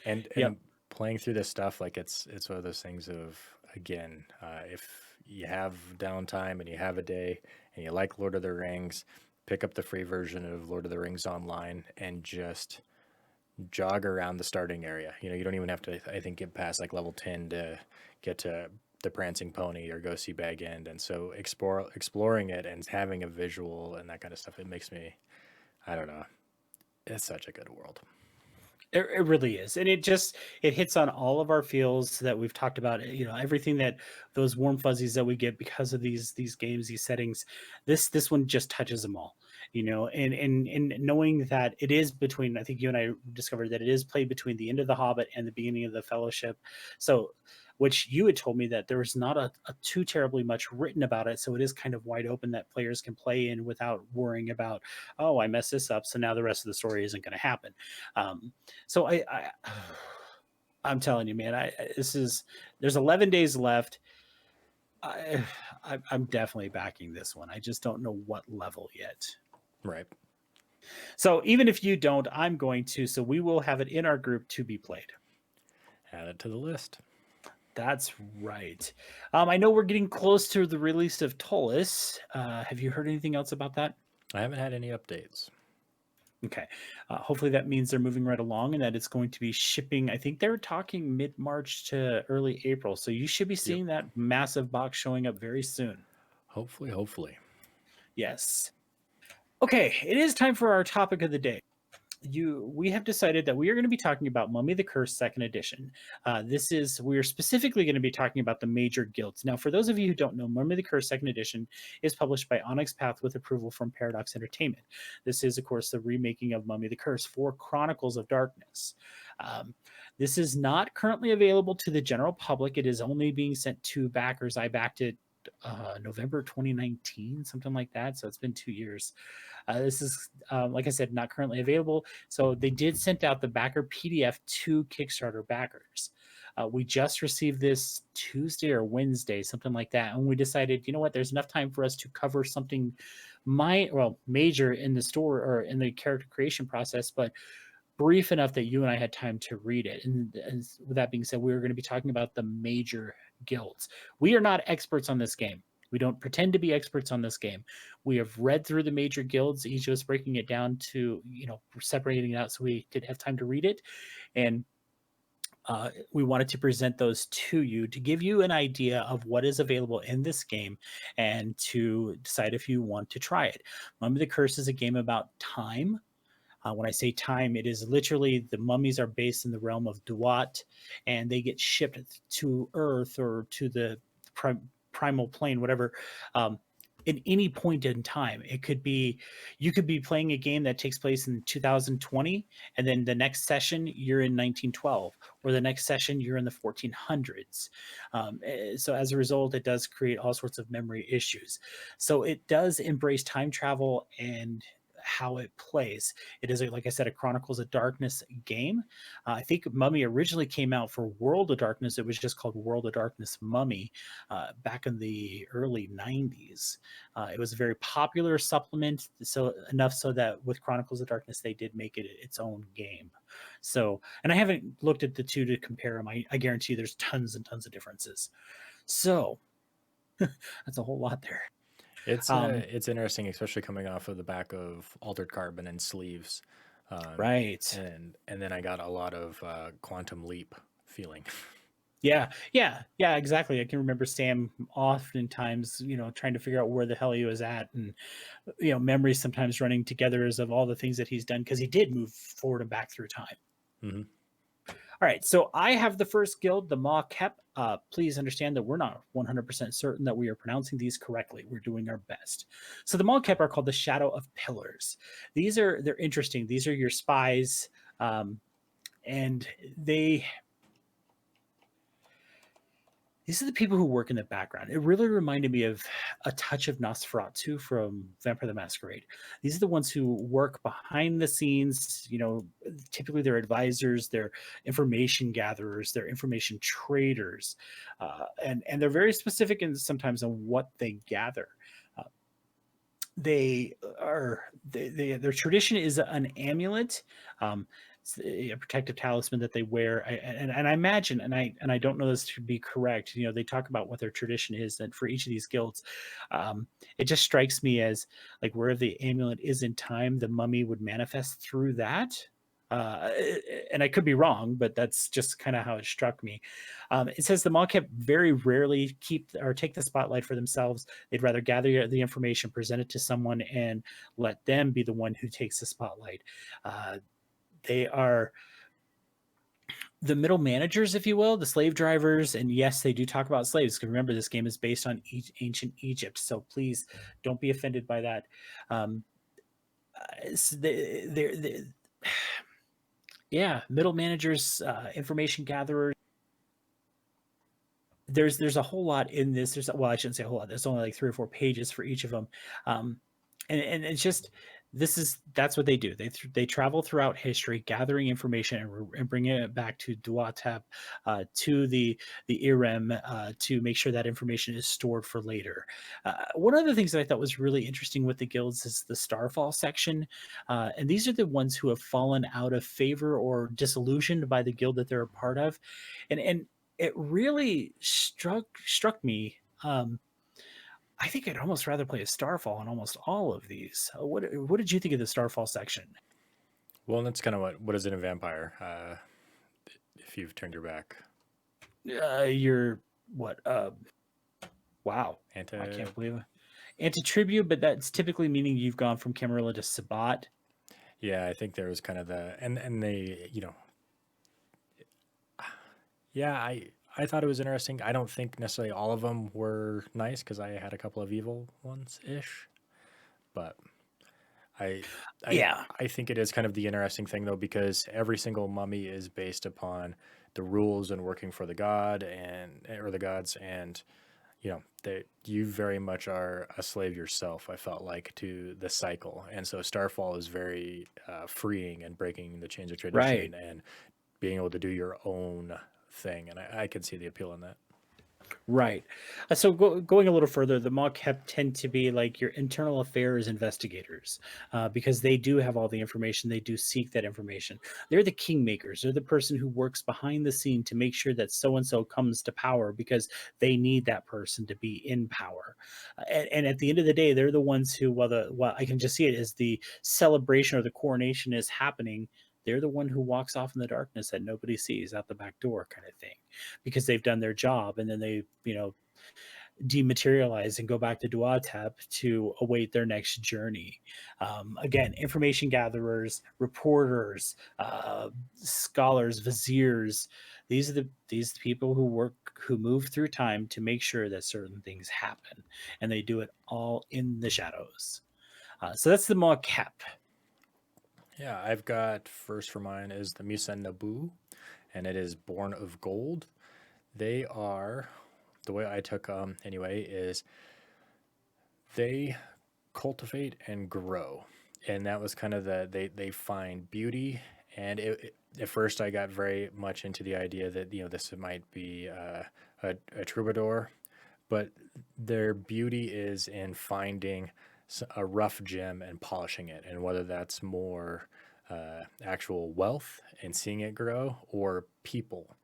A: And
B: Yep.
A: playing through this stuff, like it's one of those things of, again, if you have downtime and you have a day and you like Lord of the Rings, pick up the free version of Lord of the Rings online and just jog around the starting area. You know, you don't even have to, I think, get past like level 10 to get to the Prancing Pony or go see Bag End. And so exploring it and having a visual and that kind of stuff, it makes me, I don't know, it's such a good world.
B: It really is, and it hits on all of our feels that we've talked about. You know, everything that those warm fuzzies that we get because of these games, these settings. This one just touches them all. You know, and knowing that it is between, I think you and I discovered that it is played between the end of the Hobbit and the beginning of the Fellowship. So, which you had told me that there was not a too terribly much written about it, so it is kind of wide open that players can play in without worrying about, oh, I messed this up, so now the rest of the story isn't going to happen. So I'm telling you, man, there's 11 days left. I'm definitely backing this one. I just don't know what level yet.
A: Right.
B: So even if you don't, I'm going to. So we will have it in our group to be played.
A: Add it to the list.
B: That's right. I know we're getting close to the release of Tullus. Have you heard anything else about that?
A: I haven't had any updates.
B: Okay. Hopefully that means they're moving right along and that it's going to be shipping. I think they're talking mid-March to early April. So you should be seeing that massive box showing up very soon.
A: Hopefully.
B: Yes. Okay. It is time for our topic of the day. we have decided that we are going to be talking about Mummy the Curse Second Edition. We are specifically going to be talking about the major guilds. Now, for those of you who don't know, Mummy the Curse Second Edition is published by Onyx Path with approval from Paradox Entertainment. This is, of course, the remaking of Mummy the Curse for Chronicles of Darkness. This is not currently available to the general public. It is only being sent to backers. I backed it November 2019, something like that. So it's been 2 years. This is, like I said, not currently available. So they did send out the backer PDF to Kickstarter backers. We just received this Tuesday or Wednesday, something like that. And we decided, you know what, there's enough time for us to cover something major in the store or in the character creation process, but brief enough that you and I had time to read it. And with that being said, we were going to be talking about the major guilds. We are not experts on this game. We don't pretend to be experts on this game. We have read through the major guilds, each of us breaking it down to, separating it out so we could have time to read it. And we wanted to present those to you to give you an idea of what is available in this game and to decide if you want to try it. Mummy the Curse is a game about time. When I say time, it is literally the mummies are based in the realm of Duat, and they get shipped to Earth or to the primal plane, whatever, in any point in time. It could be, you could be playing a game that takes place in 2020, and then the next session you're in 1912, or the next session you're in the 1400s. So as a result, it does create all sorts of memory issues. So it does embrace time travel and how it plays. It is, like I said, a Chronicles of Darkness game. I think Mummy originally came out for World of Darkness. It was just called World of Darkness Mummy back in the early 90s. It was a very popular supplement, so enough so that with Chronicles of Darkness, they did make it its own game. So, and I haven't looked at the two to compare them. I guarantee you there's tons and tons of differences. So that's a whole lot there.
A: It's interesting, especially coming off of the back of Altered Carbon and Sleeves,
B: Right.
A: and then I got a lot of Quantum Leap feeling.
B: Yeah, exactly. I can remember Sam oftentimes, trying to figure out where the hell he was at, and memories sometimes running together as of all the things that he's done because he did move forward and back through time.
A: Mm-hmm.
B: All right, so I have the first guild, the Ma Kep. Please understand that we're not 100% certain that we are pronouncing these correctly. We're doing our best. So the Ma Kep are called the Shadow of Pillars. They're interesting. These are your spies, and these are the people who work in the background. It really reminded me of a touch of Nosferatu from Vampire the Masquerade. These are the ones who work behind the scenes. Typically they're advisors, they're information gatherers, they're information traders, and they're very specific and sometimes on what they gather. Their tradition is an amulet. A protective talisman that they wear, and I imagine, and I don't know this to be correct. They talk about what their tradition is, and for each of these guilds, it just strikes me as like where the amulet is in time, the mummy would manifest through that. And I could be wrong, but that's just kind of how it struck me. It says the Ma Kep very rarely keep or take the spotlight for themselves. They'd rather gather the information, present it to someone, and let them be the one who takes the spotlight. They are the middle managers, if you will, the slave drivers. And yes, they do talk about slaves. Because remember, this game is based on ancient Egypt. So please don't be offended by that. Middle managers, information gatherers. There's a whole lot in this. I shouldn't say a whole lot. There's only like 3 or 4 pages for each of them. And it's just, that's what they do. They travel throughout history, gathering information and bringing it back to Duatep, to the Irem, to make sure that information is stored for later. One of the things that I thought was really interesting with the guilds is the Starfall section, and these are the ones who have fallen out of favor or disillusioned by the guild that they're a part of, and it really struck me. I think I'd almost rather play a Starfall on almost all of these. What did you think of the Starfall section?
A: Well, that's kind of what is it in Vampire? If you've turned your back,
B: You're what? Wow, I can't believe it. Anti-tribute, but that's typically meaning you've gone from Camarilla to Sabat.
A: Yeah, I think there was kind of and they, yeah, I thought it was interesting. I don't think necessarily all of them were nice because I had a couple of evil ones ish, but I I
B: Yeah.
A: I think it is kind of the interesting thing though because every single mummy is based upon the rules and working for the god and or the gods, and that you very much are a slave yourself. I felt like to the cycle, and so Starfall is very freeing and breaking the chains of
B: Right.
A: tradition and being able to do your own thing, and I can see the appeal in that.
B: Right. So going a little further, the Mocap tend to be like your internal affairs investigators because they do have all the information. They do seek that information. They're the kingmakers. They're the person who works behind the scene to make sure that so and so comes to power because they need that person to be in power. And at the end of the day, they're the ones who, while I can just see it as the celebration or the coronation is happening, they're the one who walks off in the darkness that nobody sees out the back door, kind of thing, because they've done their job, and then they dematerialize and go back to Duatep to await their next journey. Again, information gatherers, reporters, scholars, viziers. These people who move through time to make sure that certain things happen, and they do it all in the shadows. So that's the Mocap.
A: Yeah, I've got first for mine is the Musa Nabu, and it is Born of Gold. They are the way I took them anyway is they cultivate and grow, and that was kind of they find beauty, and at first I got very much into the idea that this might be a troubadour, but their beauty is in finding a rough gem and polishing it, and whether that's more actual wealth and seeing it grow or people.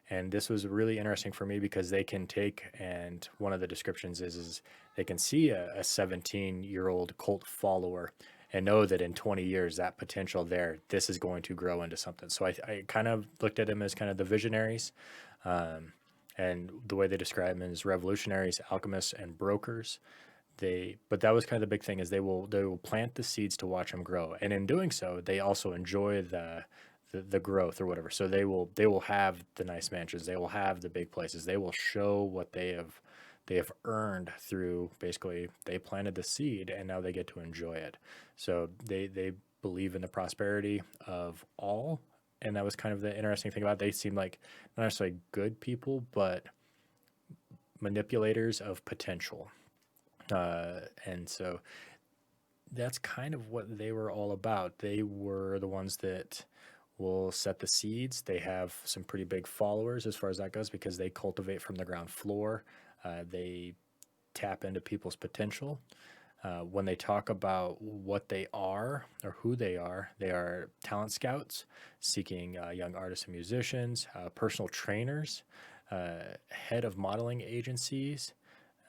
A: And this was really interesting for me because they can take, and one of the descriptions is they can see a 17-year-old cult follower and know that in 20 years that potential there, this is going to grow into something. So I kind of looked at them as kind of the visionaries, um, and the way they describe them is revolutionaries, alchemists, and brokers. But that was kind of the big thing is they will plant the seeds to watch them grow, and in doing so they also enjoy the growth or whatever. So they will have the nice mansions, they will have the big places, they will show what they have earned through basically they planted the seed and now they get to enjoy it. So they believe in the prosperity of all, and that was kind of the interesting thing about it. They seem like not necessarily good people but manipulators of potential, and so that's kind of what they were all about. They were the ones that will set the seeds. They have some pretty big followers as far as that goes because they cultivate from the ground floor. They tap into people's potential. When they talk about what they are or who they are talent scouts seeking young artists and musicians, personal trainers, head of modeling agencies,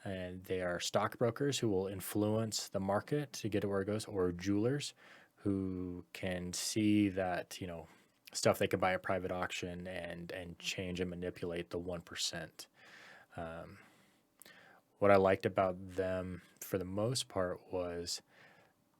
A: and they are stockbrokers who will influence the market to get it where it goes, or jewelers who can see that stuff they can buy at private auction and change and manipulate the 1%. Um, what I liked about them for the most part was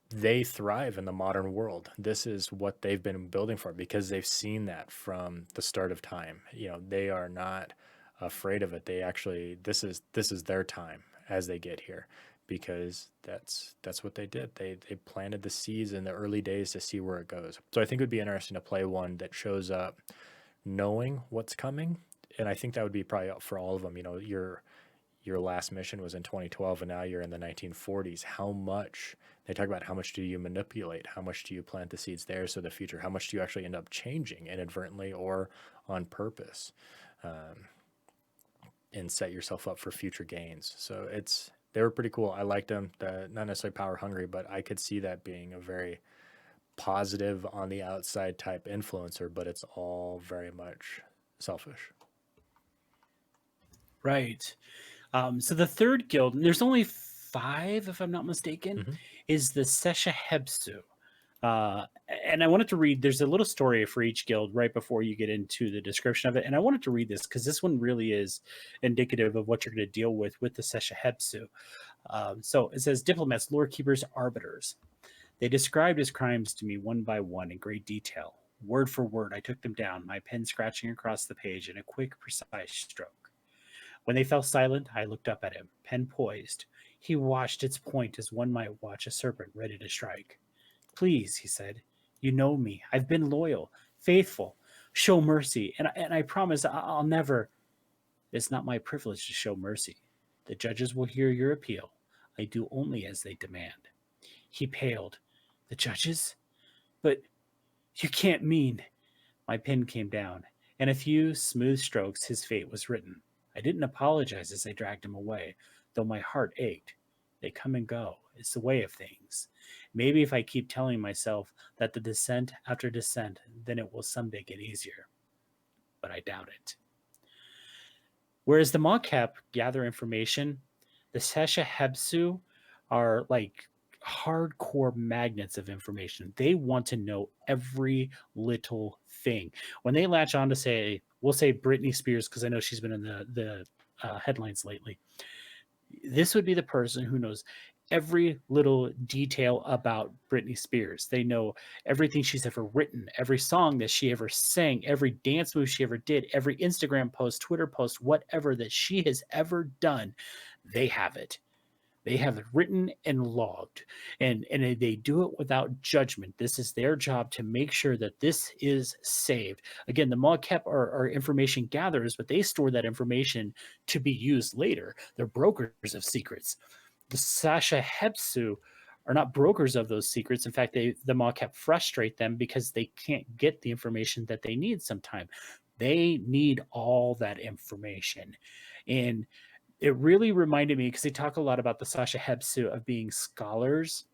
A: they thrive in the modern world. This is what they've been building for because they've seen that from the start of time. They are not afraid of it. They actually this is their time as they get here because that's what they did. They planted the seeds in the early days to see where it goes. So I think it would be interesting to play one that shows up knowing what's coming, and I think that would be probably for all of them. Your last mission was in 2012 and now you're in the 1940s. How much they talk about how much do you manipulate, how much do you plant the seeds there so the future, how much do you actually end up changing inadvertently or on purpose, um, and set yourself up for future gains. So they were pretty cool. I liked them. Not necessarily power hungry, but I could see that being a very positive on the outside type influencer, but it's all very much selfish.
B: Right. So the third guild, and there's only five, if I'm not mistaken,
A: Mm-hmm.
B: is the Seshahebsu. And I wanted to read, there's a little story for each guild right before you get into the description of it. And I wanted to read this because this one really is indicative of what you're going to deal with the Seshahebsu. So it says diplomats, lore keepers, arbiters. They described his crimes to me one by one in great detail. Word for word, I took them down, my pen scratching across the page in a quick, precise stroke. When they fell silent, I looked up at him, pen poised. He watched its point as one might watch a serpent ready to strike. Please, he said, you know me. I've been loyal, faithful. Show mercy, and I promise I'll never. It's not my privilege to show mercy. The judges will hear your appeal. I do only as they demand. He paled. The judges? But you can't mean. My pen came down. In a few smooth strokes, his fate was written. I didn't apologize as I dragged him away, though my heart ached. They come and go. It's the way of things. Maybe if I keep telling myself that the descent after descent, then it will someday get easier. But I doubt it. Whereas the Mocap gather information, the Sesha Hebsu are like hardcore magnets of information. They want to know every little thing. When they latch on to say, we'll say Britney Spears, because I know she's been in the headlines lately. This would be the person who knows every little detail about Britney Spears. They know everything she's ever written, every song that she ever sang, every dance move she ever did, every Instagram post, Twitter post, whatever that she has ever done. They have it. They have it written and logged, and they do it without judgment. This is their job to make sure that this is saved. Again, the Mocap are information gatherers, but they store that information to be used later. They're brokers of secrets. The Sasha Hebsu are not brokers of those secrets. In fact, the Mocap frustrate them because they can't get the information that they need sometime. They need all that information. And it really reminded me, because they talk a lot about the Sasha Hebsu of being scholars.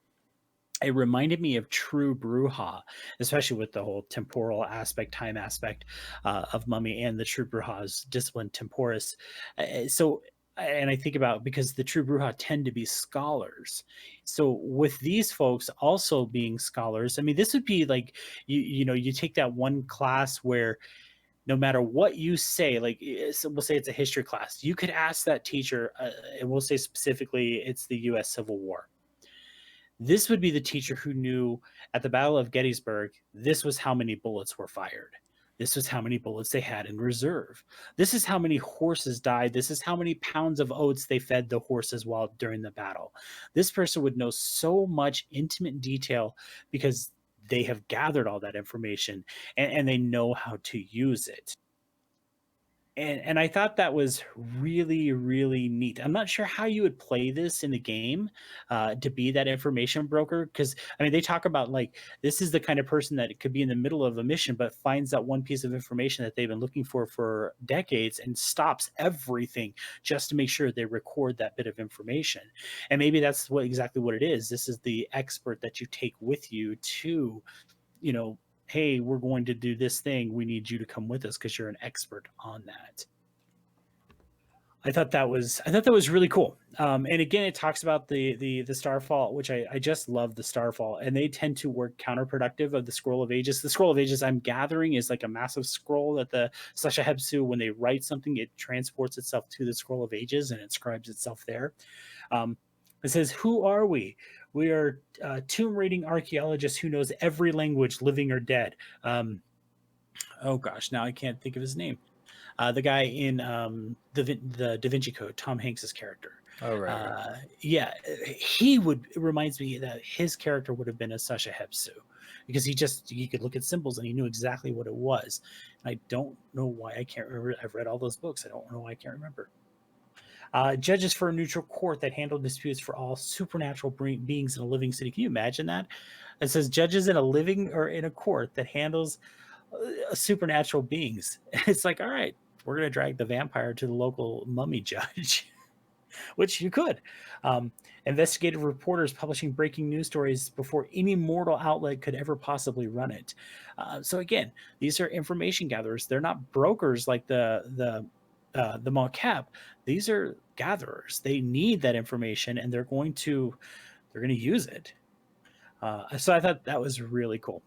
B: It reminded me of true Bruja, especially with the whole temporal aspect, time aspect of Mummy and the true Bruja's discipline temporis. And I think about, because the true Bruja tend to be scholars. So with these folks also being scholars, I mean, this would be like, you take that one class where no matter what you say, like we'll say it's a history class, you could ask that teacher, and we'll say specifically it's the US Civil War. This would be the teacher who knew at the Battle of Gettysburg, this was how many bullets were fired. This was how many bullets they had in reserve. This is how many horses died. This is how many pounds of oats they fed the horses while during the battle. This person would know so much intimate detail because they have gathered all that information, and they know how to use it. And I thought that was really, really neat. I'm not sure how you would play this in the game to be that information broker, because I mean they talk about like this is the kind of person that could be in the middle of a mission but finds that one piece of information that they've been looking for decades and stops everything just to make sure they record that bit of information. And maybe that's exactly what it is. This is the expert that you take with you to, hey, we're going to do this thing. We need you to come with us because you're an expert on that. I thought that was really cool. And again, it talks about the Starfall, which I just love the Starfall, and they tend to work counterproductive of the Scroll of Ages. The Scroll of Ages, I'm gathering, is like a massive scroll that the Sasha Hebsu, when they write something, it transports itself to the Scroll of Ages and it scribes itself there. It says, "Who are we? We are tomb raiding archaeologists who knows every language, living or dead." Oh gosh, now I can't think of his name. The guy in the Da Vinci Code, Tom Hanks's character.
A: Oh, right.
B: Yeah, it reminds me that his character would have been a Sasha Hebsu, because he could look at symbols and he knew exactly what it was. And I don't know why I can't remember. I've read all those books. I don't know why I can't remember. Judges for a neutral court that handle disputes for all supernatural beings in a living city. Can you imagine that? It says judges in a court that handles supernatural beings. It's like, all right, we're going to drag the vampire to the local mummy judge, which you could. Investigative reporters publishing breaking news stories before any mortal outlet could ever possibly run it. So again, these are information gatherers. They're not brokers like the Mocap. These are gatherers. They need that information, and they're going to use it. So I thought that was really cool.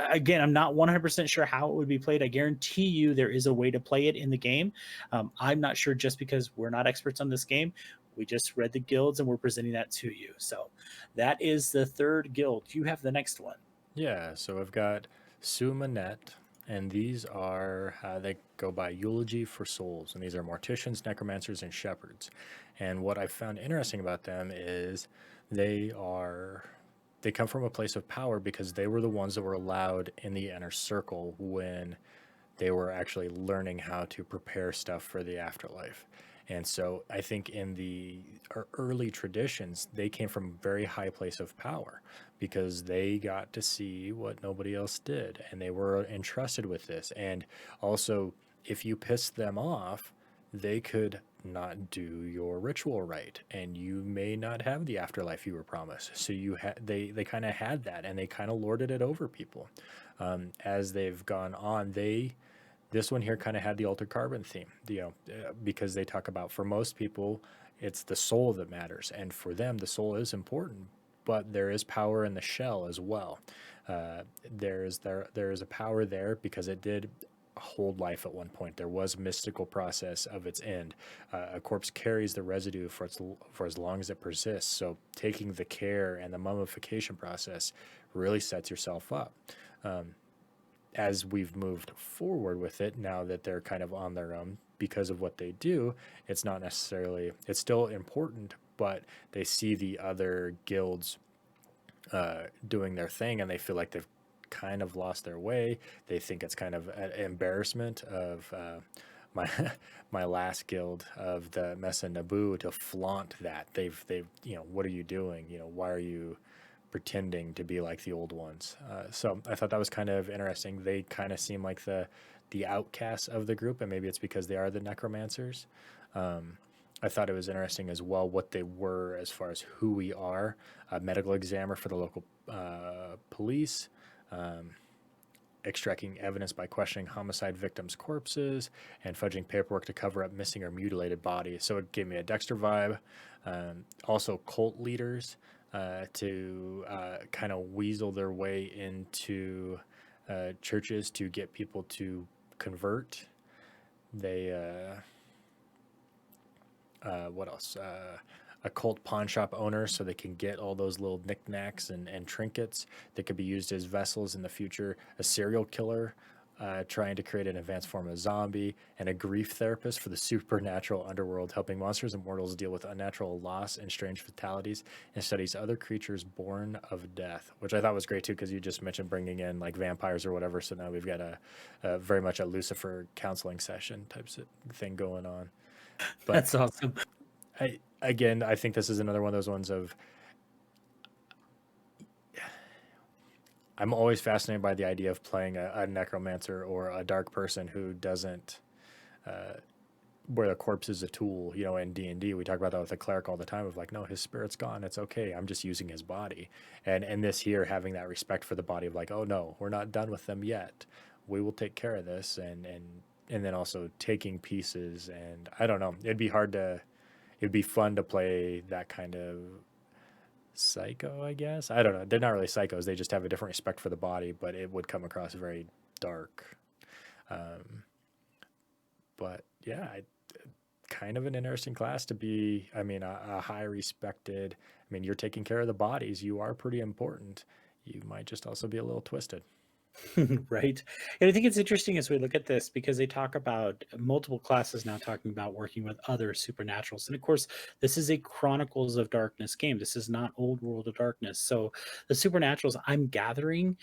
B: Again, I'm not 100% sure how it would be played. I guarantee you there is a way to play it in the game. I'm not sure, just because we're not experts on this game. We just read the guilds and we're presenting that to you. So that is the third guild. You have the next one.
A: Yeah, so I've got Sue Manette, and these are they go by Eulogy for Souls, and these are morticians, necromancers, and shepherds. And what I found interesting about them is they are they come from a place of power because they were the ones that were allowed in the inner circle when they were actually learning how to prepare stuff for the afterlife. And so I think in the early traditions, they came from a very high place of power because they got to see what nobody else did and they were entrusted with this. And also, if you pissed them off, they could not do your ritual right and you may not have the afterlife you were promised. So they kind of had that and they kind of lorded it over people. As they've gone on, this one here kind of had the altered carbon theme, because they talk about for most people, it's the soul that matters, and for them, the soul is important, but there is power in the shell as well. There is a power there because it did hold life at one point. There was a mystical process of its end. A corpse carries the residue for as long as it persists. So taking the care and the mummification process really sets yourself up. As we've moved forward with it, now that they're kind of on their own because of what they do, it's not necessarily, it's still important, but they see the other guilds doing their thing and they feel like they've kind of lost their way. They think it's kind of an embarrassment of my my last guild of the Mesa Naboo to flaunt that. They've what are you doing? Why are you pretending to be like the old ones? So I thought that was kind of interesting. They kind of seem like the outcasts of the group, and maybe it's because they are the necromancers. I thought it was interesting as well what they were as far as who we are. A medical examiner for the local police, extracting evidence by questioning homicide victims' corpses, and fudging paperwork to cover up missing or mutilated bodies. So it gave me a Dexter vibe. Also, cult leaders to kind of weasel their way into churches to get people to convert. They what else? Occult pawn shop owners so they can get all those little knickknacks and trinkets that could be used as vessels in the future. A serial killer trying to create an advanced form of zombie, and a grief therapist for the supernatural underworld, helping monsters and mortals deal with unnatural loss and strange fatalities, and studies other creatures born of death, which I thought was great too, because you just mentioned bringing in like vampires or whatever. So now we've got a very much a Lucifer counseling session type thing going on. But
B: That's awesome.
A: I think this is another one of those ones of I'm always fascinated by the idea of playing a necromancer or a dark person who doesn't where the corpse is a tool. In D&D we talk about that with a cleric all the time of like, no, his spirit's gone, it's okay, I'm just using his body. And this here, having that respect for the body of like, oh no, we're not done with them yet, we will take care of this. And then also taking pieces, and I don't know, it'd be fun to play that kind of psycho, I guess. I don't know. They're not really psychos. They just have a different respect for the body, but it would come across very dark. But yeah, kind of an interesting class to be. I mean, a high respected. I mean, you're taking care of the bodies. You are pretty important. You might just also be a little twisted.
B: Right. And I think it's interesting as we look at this because they talk about multiple classes now talking about working with other supernaturals. And of course, this is a Chronicles of Darkness game. This is not Old World of Darkness. So the supernaturals, I'm gathering,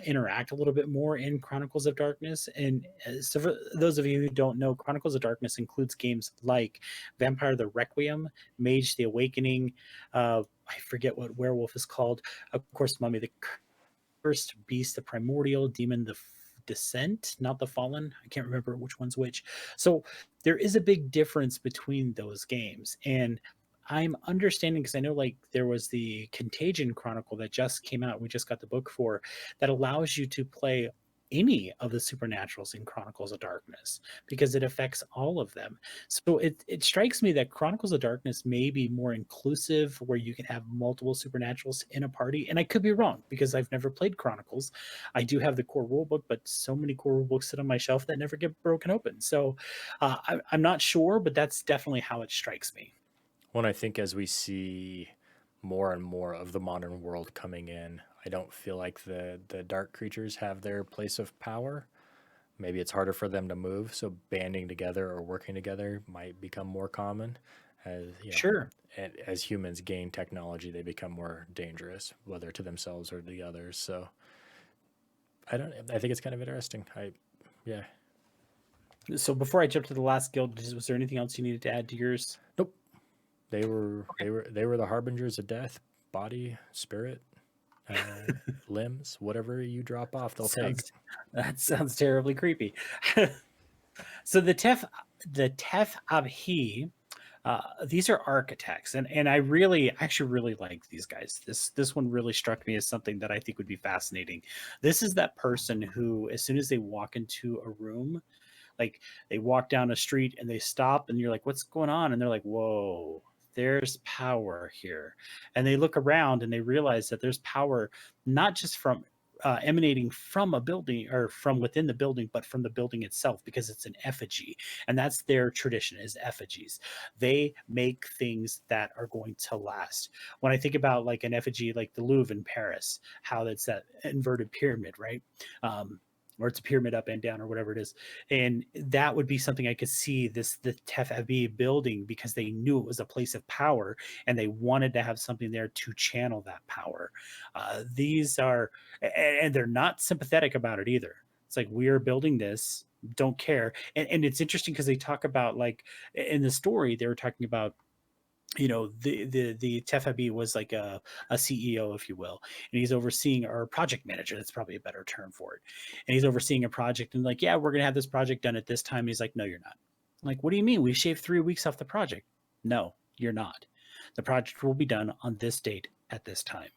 B: interact a little bit more in Chronicles of Darkness. And so for those of you who don't know, Chronicles of Darkness includes games like Vampire the Requiem, Mage the Awakening, I forget what werewolf is called. Of course, Mummy the First, Beast, the Primordial, Demon, the Descent, not the Fallen. I can't remember which one's which. So there is a big difference between those games. And I'm understanding because I know like there was the Contagion Chronicle that just came out. We just got the book for that allows you to play any of the supernaturals in Chronicles of Darkness because it affects all of them. So it strikes me that Chronicles of Darkness may be more inclusive where you can have multiple supernaturals in a party. And I could be wrong because I've never played Chronicles. I do have the core rulebook, but so many core rulebooks sit on my shelf that never get broken open. So I'm not sure, but that's definitely how it strikes me.
A: When I think as we see more and more of the modern world coming in, I don't feel like the dark creatures have their place of power. Maybe it's harder for them to move, so banding together or working together might become more common. As you know,
B: Sure.
A: as humans gain technology, they become more dangerous, whether to themselves or the others. So I don't. I think it's kind of interesting. Yeah.
B: So before I jump to the last guild, was there anything else you needed to add to yours?
A: Nope. They were the harbingers of death, body, spirit, uh, limbs, whatever you drop off, they'll take.
B: Sounds that sounds terribly creepy. So the Tef Abhi, these are architects, and I actually really like these guys. This one really struck me as something that I think would be fascinating. This is that person who, as soon as they walk into a room, like they walk down a street and they stop, and you're like, "What's going on?" And they're like, "Whoa." There's power here. And they look around and they realize that there's power not just from emanating from a building or from within the building, but from the building itself because it's an effigy. And that's their tradition is effigies. They make things that are going to last. When I think about like an effigy like the Louvre in Paris, how it's that inverted pyramid, right? Or it's a pyramid up and down or whatever it is. And that would be something I could see the Tef Abbey building because they knew it was a place of power and they wanted to have something there to channel that power. These are, and they're not sympathetic about it either. It's like, we are building this, don't care. And it's interesting because they talk about, like, in the story, they were talking about, the Tefabi was like a CEO, if you will, and he's overseeing, or project manager, that's probably a better term for it, and he's overseeing a project and like, yeah, we're gonna have this project done at this time. And he's like, no, you're not. I'm like, what do you mean? We shaved 3 weeks off the project. No, you're not. The project will be done on this date at this time.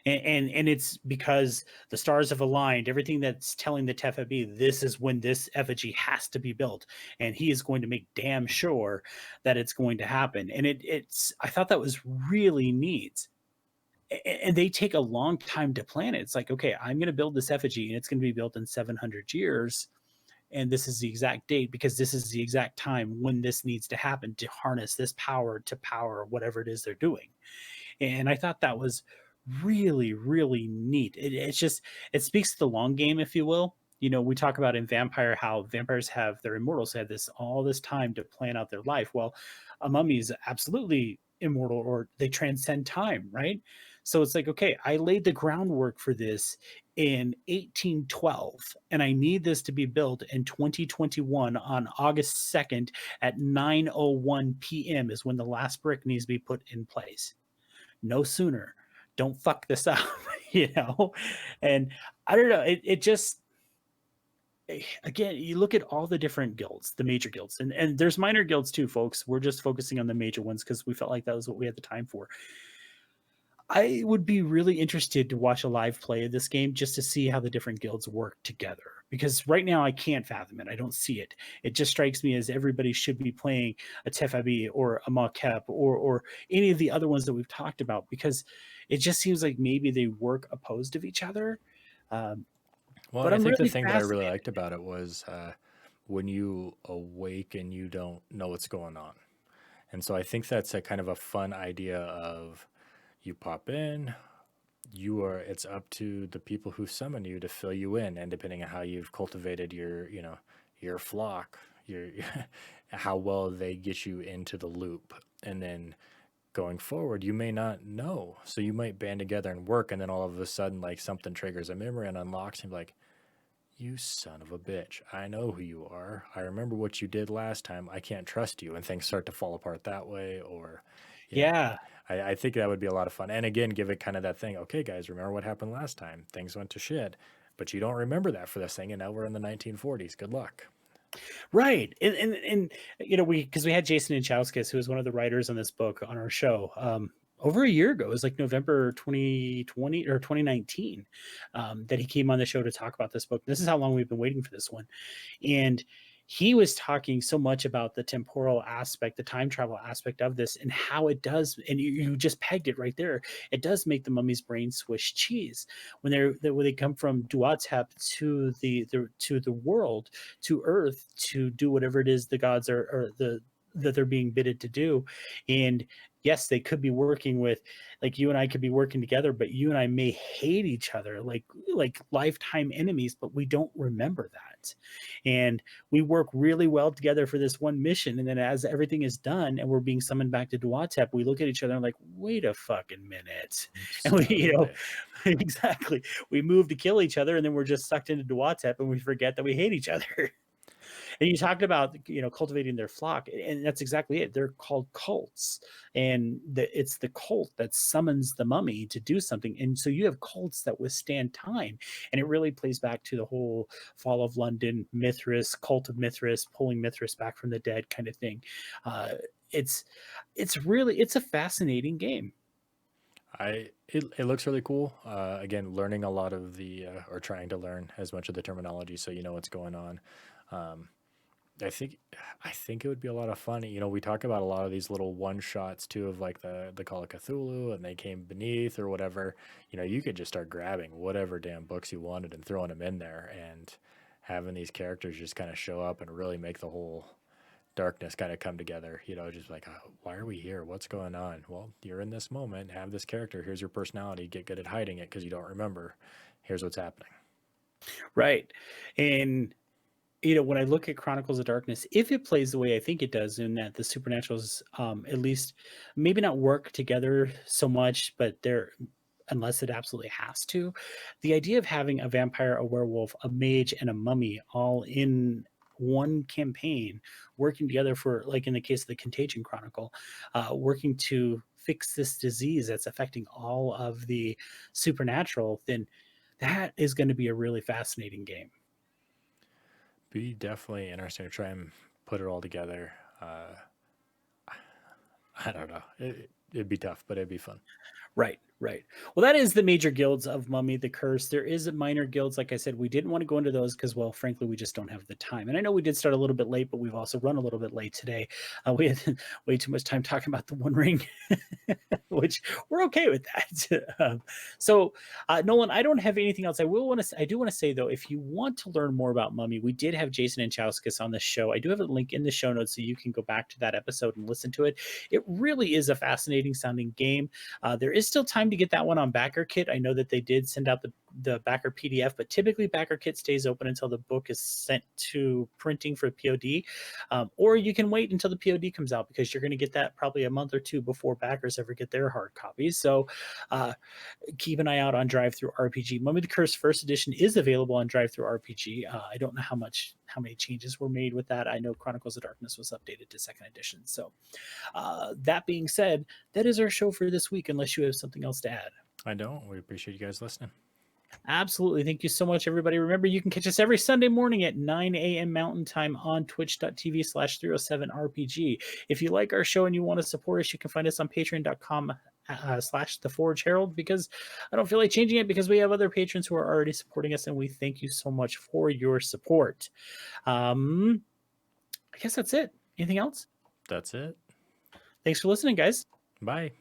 B: And it's because the stars have aligned, everything that's telling the Tefabi this is when this effigy has to be built, and he is going to make damn sure that it's going to happen. And it's I thought that was really neat. And they take a long time to plan it. It's like, okay, I'm going to build this effigy and it's going to be built in 700 years, and this is the exact date because this is the exact time when this needs to happen to harness this power to power whatever it is they're doing. And I thought that was really, really neat. It's just, it speaks to the long game, if you will. We talk about in Vampire how vampires have, their immortals have this all this time to plan out their life. Well, a mummy is absolutely immortal, or they transcend time, right? So it's like, okay, I laid the groundwork for this in 1812, and I need this to be built in 2021 on August 2nd at 9:01 p.m. is when the last brick needs to be put in place. No sooner. Don't fuck this up, you know? And I don't know, it just, again, you look at all the different guilds, the major guilds, and there's minor guilds too, folks. We're just focusing on the major ones because we felt like that was what we had the time for. I would be really interested to watch a live play of this game just to see how the different guilds work together. Because right now I can't fathom it. I don't see it. It just strikes me as everybody should be playing a Tefabi or a Makep or any of the other ones that we've talked about, because it just seems like maybe they work opposed of each other. Um,
A: Well,
B: but
A: and I
B: I'm
A: think the
B: really
A: thing that I really
B: fascinated.
A: liked about it was when you awake and you don't know what's going on. And so I think that's a kind of a fun idea of you pop in, it's up to the people who summon you to fill you in, and depending on how you've cultivated your flock, your how well they get you into the loop. And then going forward, you may not know. So you might band together and work, and then all of a sudden, like, something triggers a memory and unlocks, and you're like, you son of a bitch. I know who you are. I remember what you did last time. I can't trust you. And things start to fall apart that way. Or, yeah,
B: Yeah.
A: I think that would be a lot of fun. And again, give it kind of that thing. Okay, guys, remember what happened last time? Things went to shit. But you don't remember that for this thing. And now we're in the 1940s. Good luck.
B: Right. And because we had Jason Inchauskis, who was one of the writers on this book, on our show over a year ago. It was like November 2020 or 2019 that he came on the show to talk about this book. This is how long we've been waiting for this one. And he was talking so much about the temporal aspect, the time travel aspect of this, and how it does. And you just pegged it right there. It does make the mummy's brain Swiss cheese when they come from Duatep to the world, to Earth, to do whatever it is the gods are, or that they're being bidded to do. And yes, they could be working with, like, you and I could be working together, but you and I may hate each other like lifetime enemies, but we don't remember that. And we work really well together for this one mission, and then as everything is done and we're being summoned back to Duatep, we look at each other and like, wait a fucking minute. And we,
A: Son of a bitch.
B: exactly, we move to kill each other, and then we're just sucked into Duatep and we forget that we hate each other. And you talked about, cultivating their flock, and that's exactly it. They're called cults, and it's the cult that summons the mummy to do something. And so you have cults that withstand time, and it really plays back to the whole fall of London, Mithras, cult of Mithras, pulling Mithras back from the dead kind of thing. Uh, it's it's a fascinating game.
A: It looks really cool. Again, learning a lot of the or trying to learn as much of the terminology so you know what's going on. Um, I think I think it would be a lot of fun. We talk about a lot of these little one shots too of like the Call of Cthulhu and they came beneath or whatever. You could just start grabbing whatever damn books you wanted and throwing them in there and having these characters just kind of show up and really make the whole darkness kind of come together. Just like, why are we here? What's going on? Well, you're in this moment. Have this character. Here's your personality. Get good at hiding it because you don't remember. Here's what's happening.
B: Right. And when I look at Chronicles of Darkness, if it plays the way I think it does, in that the supernaturals, at least maybe not work together so much, but they're, unless it absolutely has to, the idea of having a vampire, a werewolf, a mage, and a mummy all in one campaign working together for, like in the case of the Contagion Chronicle, working to fix this disease that's affecting all of the supernatural, then that is going to be a really fascinating game.
A: Be definitely interesting to try and put it all together. I don't know. It'd be tough, but it'd be fun.
B: Right, right. Well, that is the major guilds of Mummy the Curse. There is a minor guilds, like I said, we didn't want to go into those because, well, frankly, we just don't have the time. And I know we did start a little bit late, but we've also run a little bit late today. We had way too much time talking about the One Ring, which we're okay with that. Nolan, I don't have anything else. I do want to say though, if you want to learn more about Mummy, we did have Jason and Chauskas on the show. I do have a link in the show notes so you can go back to that episode and listen to it. It really is a fascinating sounding game. There is still time to get that one on Backerkit. I know that they did send out the Backer PDF, but typically Backerkit stays open until the book is sent to printing for POD, or you can wait until the POD comes out because you're going to get that probably a month or two before backers ever get their hard copies. So keep an eye out on DriveThruRPG. Mummy the Curse First Edition is available on DriveThruRPG. I don't know how many changes were made with that. I know Chronicles of Darkness was updated to second edition. So that being said, that is our show for this week, unless you have something else to add.
A: I don't. We appreciate you guys listening.
B: Absolutely. Thank you so much, everybody. Remember, you can catch us every Sunday morning at 9 a.m. Mountain Time on twitch.tv/307RPG. If you like our show and you want to support us, you can find us on patreon.com/theforgeherald, because I don't feel like changing it because we have other patrons who are already supporting us, and we thank you so much for your support. I guess that's it. Anything else?
A: That's it.
B: Thanks for listening, guys.
A: Bye.